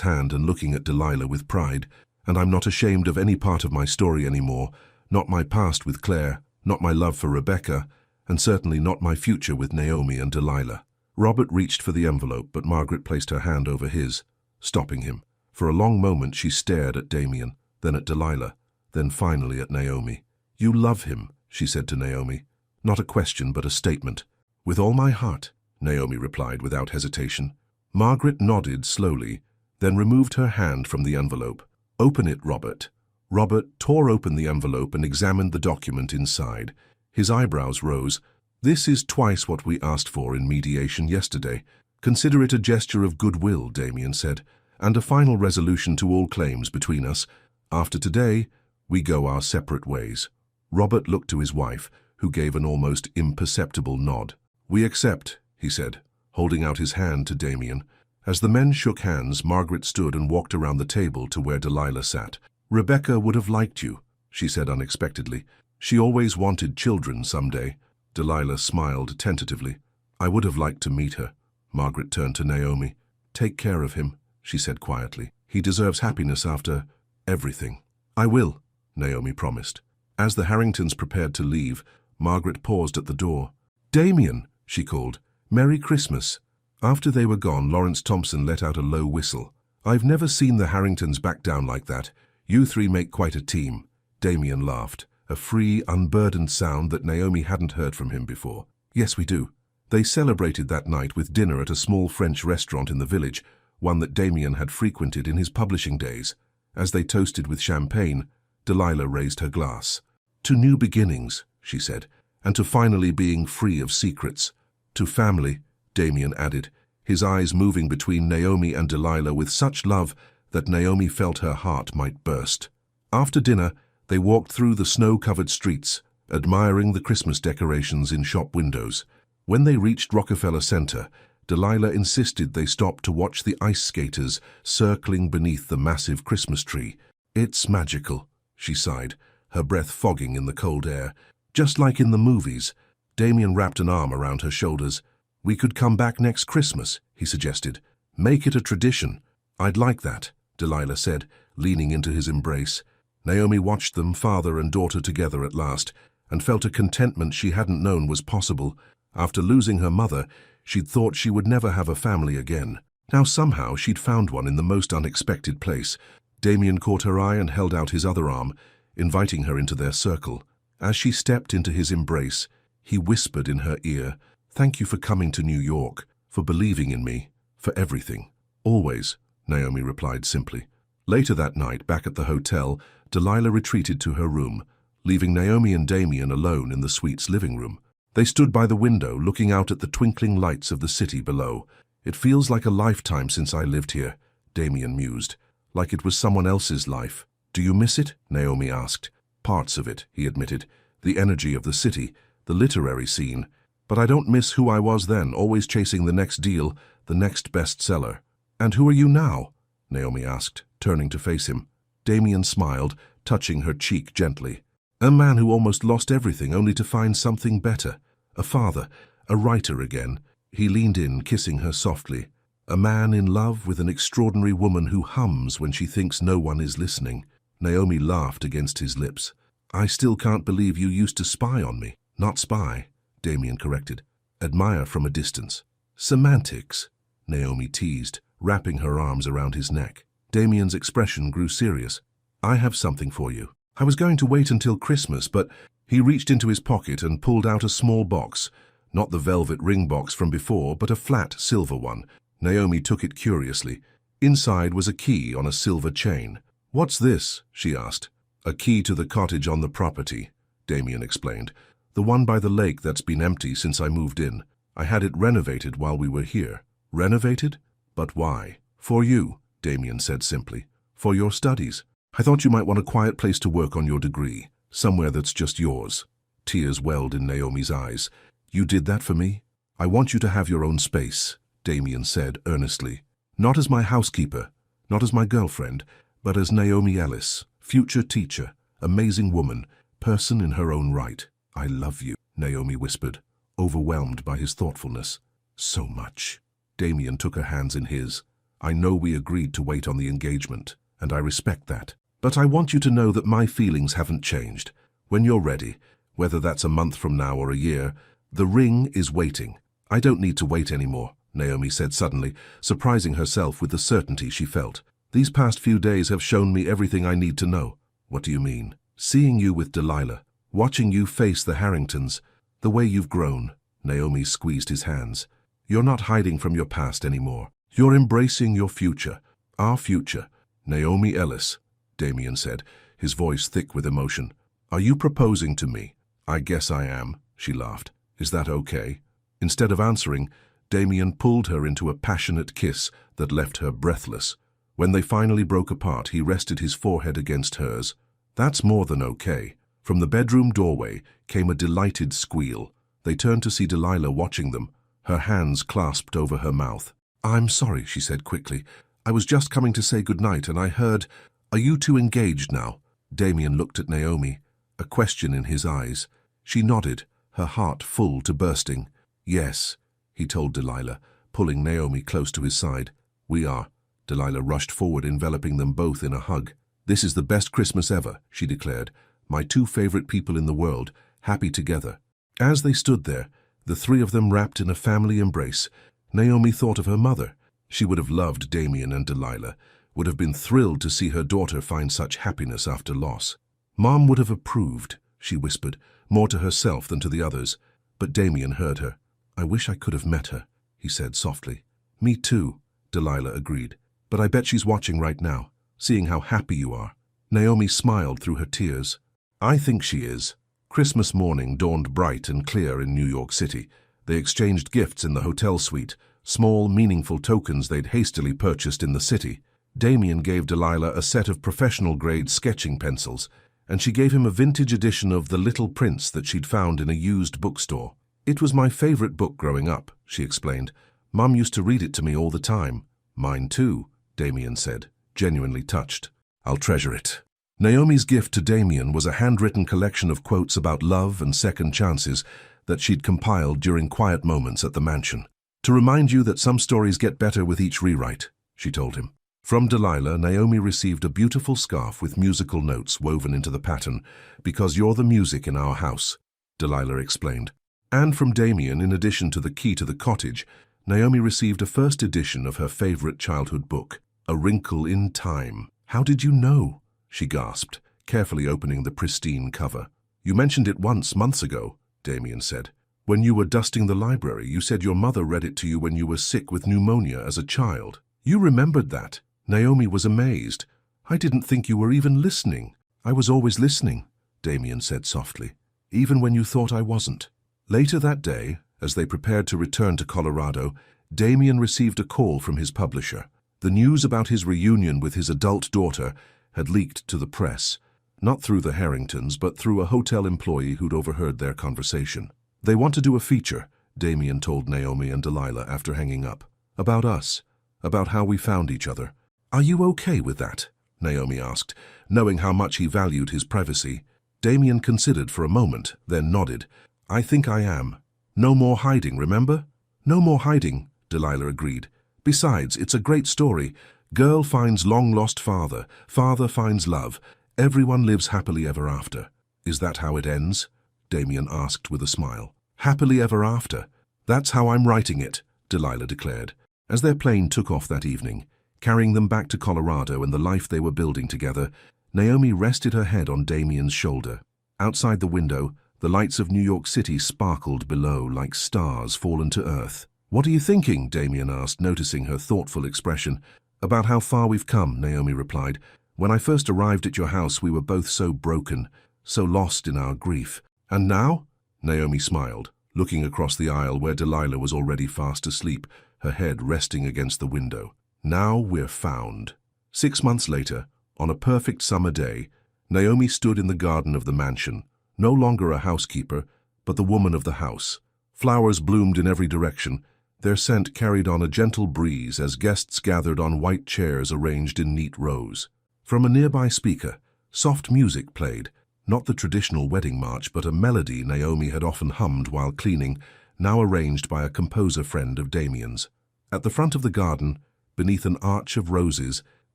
hand and looking at Delilah with pride. And I'm not ashamed of any part of my story anymore, not my past with Claire, not my love for Rebecca, and certainly not my future with Naomi and Delilah. Robert reached for the envelope, but Margaret placed her hand over his, stopping him. For a long moment she stared at Damien, then at Delilah, then finally at Naomi. You love him, she said to Naomi. Not a question, but a statement. With all my heart, Naomi replied without hesitation. Margaret nodded slowly, then removed her hand from the envelope. "Open it, Robert." Robert tore open the envelope and examined the document inside. His eyebrows rose. "This is twice what we asked for in mediation yesterday. Consider it a gesture of goodwill," Damien said, "and a final resolution to all claims between us. After today, we go our separate ways." Robert looked to his wife, who gave an almost imperceptible nod. "We accept," he said, holding out his hand to Damien. As the men shook hands, Margaret stood and walked around the table to where Delilah sat. "Rebecca would have liked you," she said unexpectedly. "She always wanted children someday." Delilah smiled tentatively. "I would have liked to meet her." Margaret turned to Naomi. "Take care of him," she said quietly. "He deserves happiness after everything." "I will," Naomi promised. As the Harringtons prepared to leave, Margaret paused at the door. "Damien," she called, "Merry Christmas." After they were gone, Lawrence Thompson let out a low whistle. "I've never seen the Harringtons back down like that. You three make quite a team." Damien laughed, a free, unburdened sound that Naomi hadn't heard from him before. "Yes, we do." They celebrated that night with dinner at a small French restaurant in the village, one that Damien had frequented in his publishing days. As they toasted with champagne, Delilah raised her glass. "To new beginnings," she said, "and to finally being free of secrets." "To family," Damien added, his eyes moving between Naomi and Delilah with such love that Naomi felt her heart might burst. After dinner, they walked through the snow-covered streets, admiring the Christmas decorations in shop windows. When they reached Rockefeller Center, Delilah insisted they stop to watch the ice skaters circling beneath the massive Christmas tree. "It's magical," she sighed, her breath fogging in the cold air. "Just like in the movies." Damien wrapped an arm around her shoulders. "We could come back next Christmas," he suggested. "Make it a tradition." "I'd like that," Delilah said, leaning into his embrace. Naomi watched them, father and daughter, together at last, and felt a contentment she hadn't known was possible. After losing her mother, she'd thought she would never have a family again. Now somehow she'd found one in the most unexpected place. Damien caught her eye and held out his other arm, inviting her into their circle. As she stepped into his embrace, he whispered in her ear, "Thank you for coming to New York, for believing in me, for everything." "Always," Naomi replied simply. Later that night, back at the hotel, Delilah retreated to her room, leaving Naomi and Damien alone in the suite's living room. They stood by the window, looking out at the twinkling lights of the city below. "It feels like a lifetime since I lived here," Damien mused, "like it was someone else's life." "Do you miss it?" Naomi asked. "Parts of it," he admitted. "The energy of the city, the literary scene. But I don't miss who I was then, always chasing the next deal, the next bestseller." "And who are you now?" Naomi asked, turning to face him. Damien smiled, touching her cheek gently. "A man who almost lost everything only to find something better. A father, a writer again." He leaned in, kissing her softly. "A man in love with an extraordinary woman who hums when she thinks no one is listening." Naomi laughed against his lips. "I still can't believe you used to spy on me." "Not spy," Damien corrected. "Admire from a distance." "Semantics," Naomi teased, wrapping her arms around his neck. Damien's expression grew serious. "I have something for you. I was going to wait until Christmas, but..." He reached into his pocket and pulled out a small box, not the velvet ring box from before, but a flat silver one. Naomi took it curiously. Inside was a key on a silver chain. "What's this?" she asked. "A key to the cottage on the property," Damien explained. "The one by the lake that's been empty since I moved in. I had it renovated while we were here." "Renovated? But why?" "For you," Damien said simply. "For your studies. I thought you might want a quiet place to work on your degree, somewhere that's just yours." Tears welled in Naomi's eyes. "You did that for me? I want you to have your own space," Damien said earnestly. "Not as my housekeeper, not as my girlfriend, but as Naomi Ellis, future teacher, amazing woman, person in her own right." "I love you," Naomi whispered, overwhelmed by his thoughtfulness. "So much." Damien took her hands in his. "I know we agreed to wait on the engagement, and I respect that. But I want you to know that my feelings haven't changed. When you're ready, whether that's a month from now or a year, the ring is waiting." "I don't need to wait anymore," Naomi said suddenly, surprising herself with the certainty she felt. "These past few days have shown me everything I need to know." "What do you mean?" "Seeing you with Delilah, watching you face the Harringtons, the way you've grown." Naomi squeezed his hands. "You're not hiding from your past anymore. You're embracing your future. Our future. Naomi Ellis, Damien said, his voice thick with emotion. Are you proposing to me? I guess I am, she laughed. Is that okay? Instead of answering, Damien pulled her into a passionate kiss that left her breathless. When they finally broke apart, he rested his forehead against hers. That's more than okay. From the bedroom doorway came a delighted squeal. They turned to see Delilah watching them, her hands clasped over her mouth. I'm sorry, she said quickly. I was just coming to say goodnight and I heard, are you two engaged now? Damien looked at Naomi, a question in his eyes. She nodded, her heart full to bursting. Yes, he told Delilah, pulling Naomi close to his side. We are. Delilah rushed forward, enveloping them both in a hug. This is the best Christmas ever, she declared. My two favorite people in the world, happy together. As they stood there, the three of them wrapped in a family embrace, Naomi thought of her mother. She would have loved Damien and Delilah, would have been thrilled to see her daughter find such happiness after loss. Mom would have approved, she whispered, more to herself than to the others. But Damien heard her. I wish I could have met her, he said softly. Me too, Delilah agreed. But I bet she's watching right now, seeing how happy you are. Naomi smiled through her tears. I think she is. Christmas morning dawned bright and clear in New York City. They exchanged gifts in the hotel suite, small, meaningful tokens they'd hastily purchased in the city. Damien gave Delilah a set of professional-grade sketching pencils, and she gave him a vintage edition of The Little Prince that she'd found in a used bookstore. It was my favorite book growing up, she explained. Mum used to read it to me all the time. Mine too, Damien said, genuinely touched. I'll treasure it. Naomi's gift to Damien was a handwritten collection of quotes about love and second chances that she'd compiled during quiet moments at the mansion. To remind you that some stories get better with each rewrite, she told him. From Delilah, Naomi received a beautiful scarf with musical notes woven into the pattern, because you're the music in our house, Delilah explained. And from Damien, in addition to the key to the cottage, Naomi received a first edition of her favorite childhood book, A Wrinkle in Time. How did you know? She gasped, carefully opening the pristine cover. You mentioned it once, months ago, Damien said. When you were dusting the library, you said your mother read it to you when you were sick with pneumonia as a child. You remembered that. Naomi was amazed. I didn't think you were even listening. I was always listening, Damien said softly, even when you thought I wasn't. Later that day, as they prepared to return to Colorado, Damien received a call from his publisher. The news about his reunion with his adult daughter had leaked to the press, not through the Harringtons, but through a hotel employee who'd overheard their conversation. They want to do a feature, Damien told Naomi and Delilah after hanging up. About us, about how we found each other. Are you okay with that? Naomi asked, knowing how much he valued his privacy. Damien considered for a moment, then nodded. I think I am. No more hiding, remember? No more hiding, Delilah agreed. Besides, it's a great story. Girl finds long-lost father, father finds love. Everyone lives happily ever after. Is that how it ends? Damien asked with a smile. Happily ever after. That's how I'm writing it, Delilah declared. As their plane took off that evening, carrying them back to Colorado and the life they were building together, Naomi rested her head on Damien's shoulder. Outside the window, the lights of New York City sparkled below like stars fallen to earth. What are you thinking? Damien asked, noticing her thoughtful expression. About how far we've come, Naomi replied. When I first arrived at your house, we were both so broken, so lost in our grief. And now? Naomi smiled, looking across the aisle where Delilah was already fast asleep, her head resting against the window. Now we're found. 6 months later, on a perfect summer day, Naomi stood in the garden of the mansion, no longer a housekeeper, but the woman of the house. Flowers bloomed in every direction, their scent carried on a gentle breeze as guests gathered on white chairs arranged in neat rows. From a nearby speaker, soft music played, not the traditional wedding march, but a melody Naomi had often hummed while cleaning, now arranged by a composer friend of Damien's. At the front of the garden, beneath an arch of roses,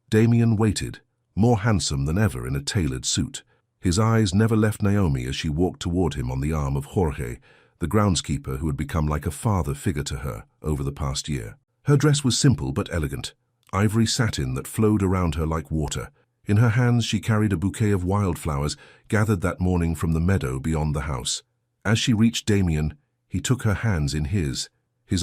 Damien waited, more handsome than ever in a tailored suit. His eyes never left Naomi as she walked toward him on the arm of Jorge, the groundskeeper who had become like a father figure to her over the past year. Her dress was simple but elegant, ivory satin that flowed around her like water. In her hands she carried a bouquet of wildflowers gathered that morning from the meadow beyond the house. As she reached Damien, he took her hands in his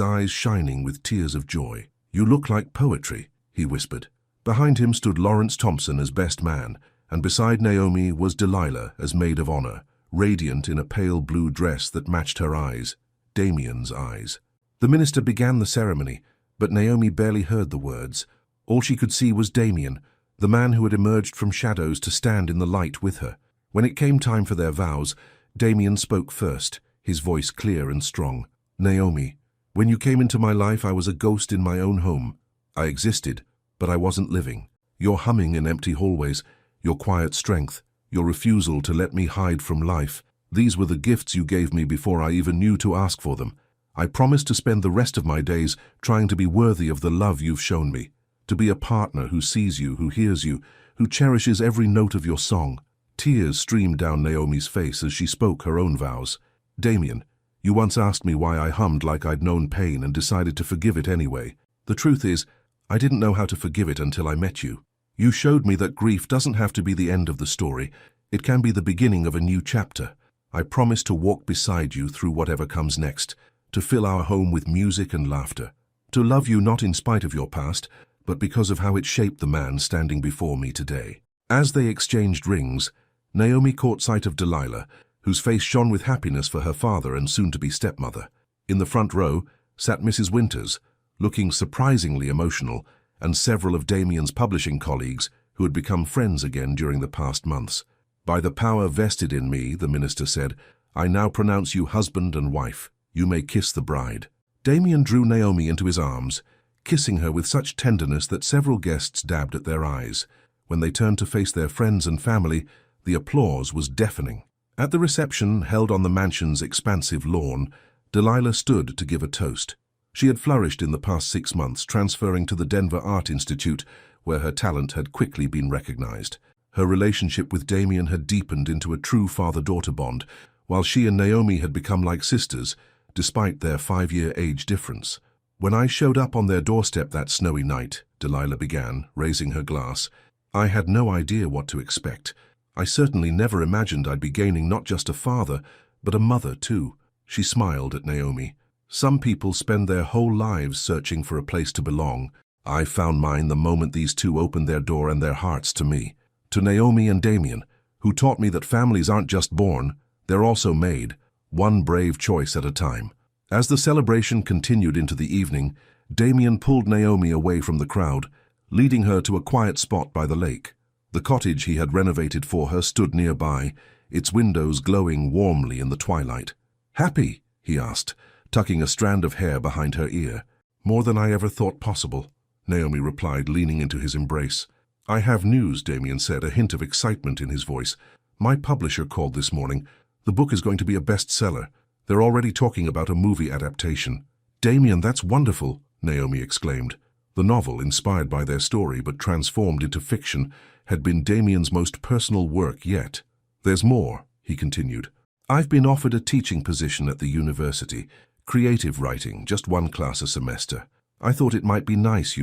eyes shining with tears of joy. "You look like poetry," he whispered. Behind him stood Lawrence Thompson as best man, and beside Naomi was Delilah as maid of honor, radiant in a pale blue dress that matched her eyes, Damien's eyes. The minister began the ceremony, but Naomi barely heard the words. All she could see was Damien, the man who had emerged from shadows to stand in the light with her. When it came time for their vows, Damien spoke first, his voice clear and strong. "Naomi, when you came into my life, I was a ghost in my own home. I existed, but I wasn't living. Your humming in empty hallways, your quiet strength, your refusal to let me hide from life, these were the gifts you gave me before I even knew to ask for them. I promise to spend the rest of my days trying to be worthy of the love you've shown me, to be a partner who sees you, who hears you, who cherishes every note of your song." Tears streamed down Naomi's face as she spoke her own vows. "Damien, you once asked me why I hummed like I'd known pain and decided to forgive it anyway. The truth is, I didn't know how to forgive it until I met you. You showed me that grief doesn't have to be the end of the story. It can be the beginning of a new chapter. I promise to walk beside you through whatever comes next, to fill our home with music and laughter, to love you not in spite of your past, but because of how it shaped the man standing before me today." As they exchanged rings, Naomi caught sight of Delilah, whose face shone with happiness for her father and soon-to-be stepmother. In the front row sat Mrs. Winters, looking surprisingly emotional, and several of Damien's publishing colleagues who had become friends again during the past months. "By the power vested in me," the minister said, "I now pronounce you husband and wife. You may kiss the bride." Damien drew Naomi into his arms, kissing her with such tenderness that several guests dabbed at their eyes. When they turned to face their friends and family, the applause was deafening. At the reception held on the mansion's expansive lawn, Delilah stood to give a toast. She had flourished in the past 6 months, transferring to the Denver Art Institute, where her talent had quickly been recognized. Her relationship with Damien had deepened into a true father-daughter bond, while she and Naomi had become like sisters, despite their 5-year age difference. "When I showed up on their doorstep that snowy night," Delilah began, raising her glass, "I had no idea what to expect. I certainly never imagined I'd be gaining not just a father, but a mother too." She smiled at Naomi. "Some people spend their whole lives searching for a place to belong. I found mine the moment these two opened their door and their hearts to me, to Naomi and Damien, who taught me that families aren't just born, they're also made, one brave choice at a time." As the celebration continued into the evening, Damien pulled Naomi away from the crowd, leading her to a quiet spot by the lake. The cottage he had renovated for her stood nearby, its windows glowing warmly in the twilight. "Happy?" he asked, tucking a strand of hair behind her ear. "More than I ever thought possible," Naomi replied, leaning into his embrace. "I have news," Damien said, a hint of excitement in his voice. "My publisher called this morning. The book is going to be a bestseller. They're already talking about a movie adaptation." "Damien, that's wonderful," Naomi exclaimed. The novel, inspired by their story but transformed into fiction, had been Damien's most personal work yet. "There's more," he continued. "I've been offered a teaching position at the university, creative writing, just 1 class a semester. I thought it might be nice,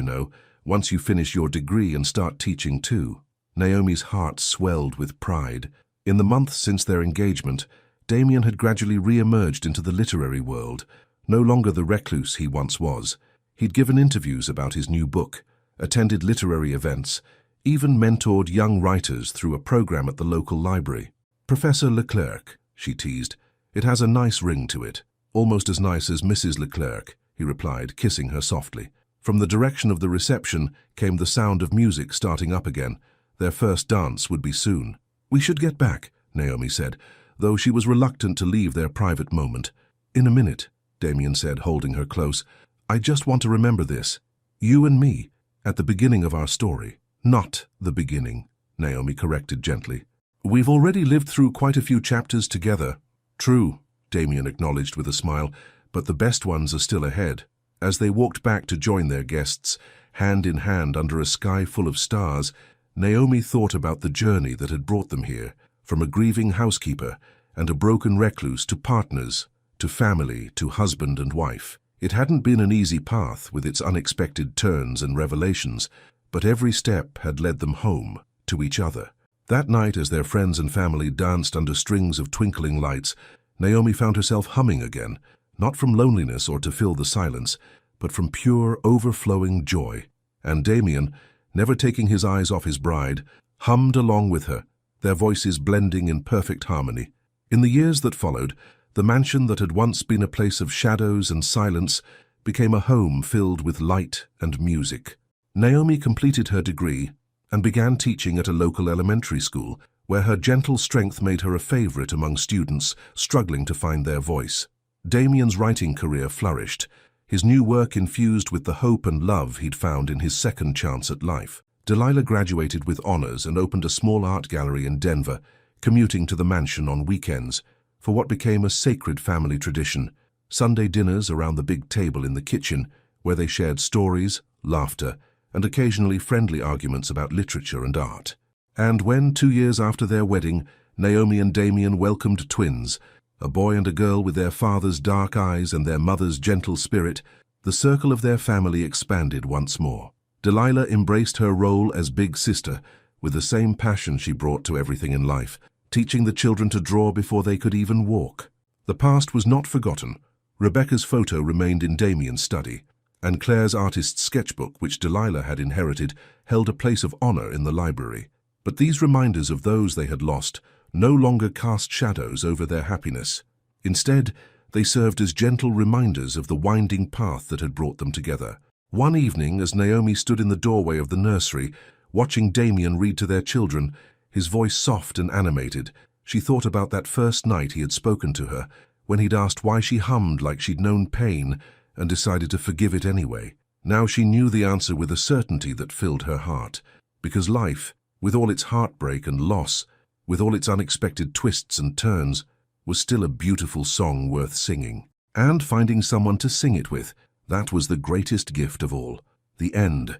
once you finish your degree and start teaching too." Naomi's heart swelled with pride. In the months since their engagement, Damien had gradually re-emerged into the literary world, no longer the recluse he once was. He'd given interviews about his new book, attended literary events, even mentored young writers through a program at the local library. "Professor Leclerc," she teased. "It has a nice ring to it." "Almost as nice as Mrs. Leclerc," he replied, kissing her softly. From the direction of the reception came the sound of music starting up again. Their first dance would be soon. "We should get back," Naomi said, though she was reluctant to leave their private moment. "In a minute," Damien said, holding her close. "I just want to remember this. You and me, at the beginning of our story." "Not the beginning," Naomi corrected gently. "We've already lived through quite a few chapters together." "True," Damien acknowledged with a smile, "but the best ones are still ahead." As they walked back to join their guests, hand in hand under a sky full of stars, Naomi thought about the journey that had brought them here, from a grieving housekeeper and a broken recluse to partners, to family, to husband and wife. It hadn't been an easy path with its unexpected turns and revelations, but every step had led them home, to each other. That night, as their friends and family danced under strings of twinkling lights, Naomi found herself humming again, not from loneliness or to fill the silence, but from pure, overflowing joy. And Damien, never taking his eyes off his bride, hummed along with her, their voices blending in perfect harmony. In the years that followed, the mansion that had once been a place of shadows and silence became a home filled with light and music. Naomi completed her degree and began teaching at a local elementary school, where her gentle strength made her a favorite among students struggling to find their voice. Damien's writing career flourished, his new work infused with the hope and love he'd found in his second chance at life. Delilah graduated with honors and opened a small art gallery in Denver, commuting to the mansion on weekends for what became a sacred family tradition: Sunday dinners around the big table in the kitchen, where they shared stories, laughter, and occasionally friendly arguments about literature and art. And when, 2 years after their wedding, Naomi and Damien welcomed twins, a boy and a girl with their father's dark eyes and their mother's gentle spirit, the circle of their family expanded once more. Delilah embraced her role as big sister with the same passion she brought to everything in life, teaching the children to draw before they could even walk. The past was not forgotten. Rebecca's photo remained in Damien's study, and Claire's artist's sketchbook, which Delilah had inherited, held a place of honor in the library. But these reminders of those they had lost no longer cast shadows over their happiness. Instead, they served as gentle reminders of the winding path that had brought them together. One evening, as Naomi stood in the doorway of the nursery, watching Damien read to their children, his voice soft and animated, she thought about that first night he had spoken to her, when he'd asked why she hummed like she'd known pain and decided to forgive it anyway. Now she knew the answer with a certainty that filled her heart, because life, with all its heartbreak and loss, with all its unexpected twists and turns, was still a beautiful song worth singing. And finding someone to sing it with, that was the greatest gift of all. The end.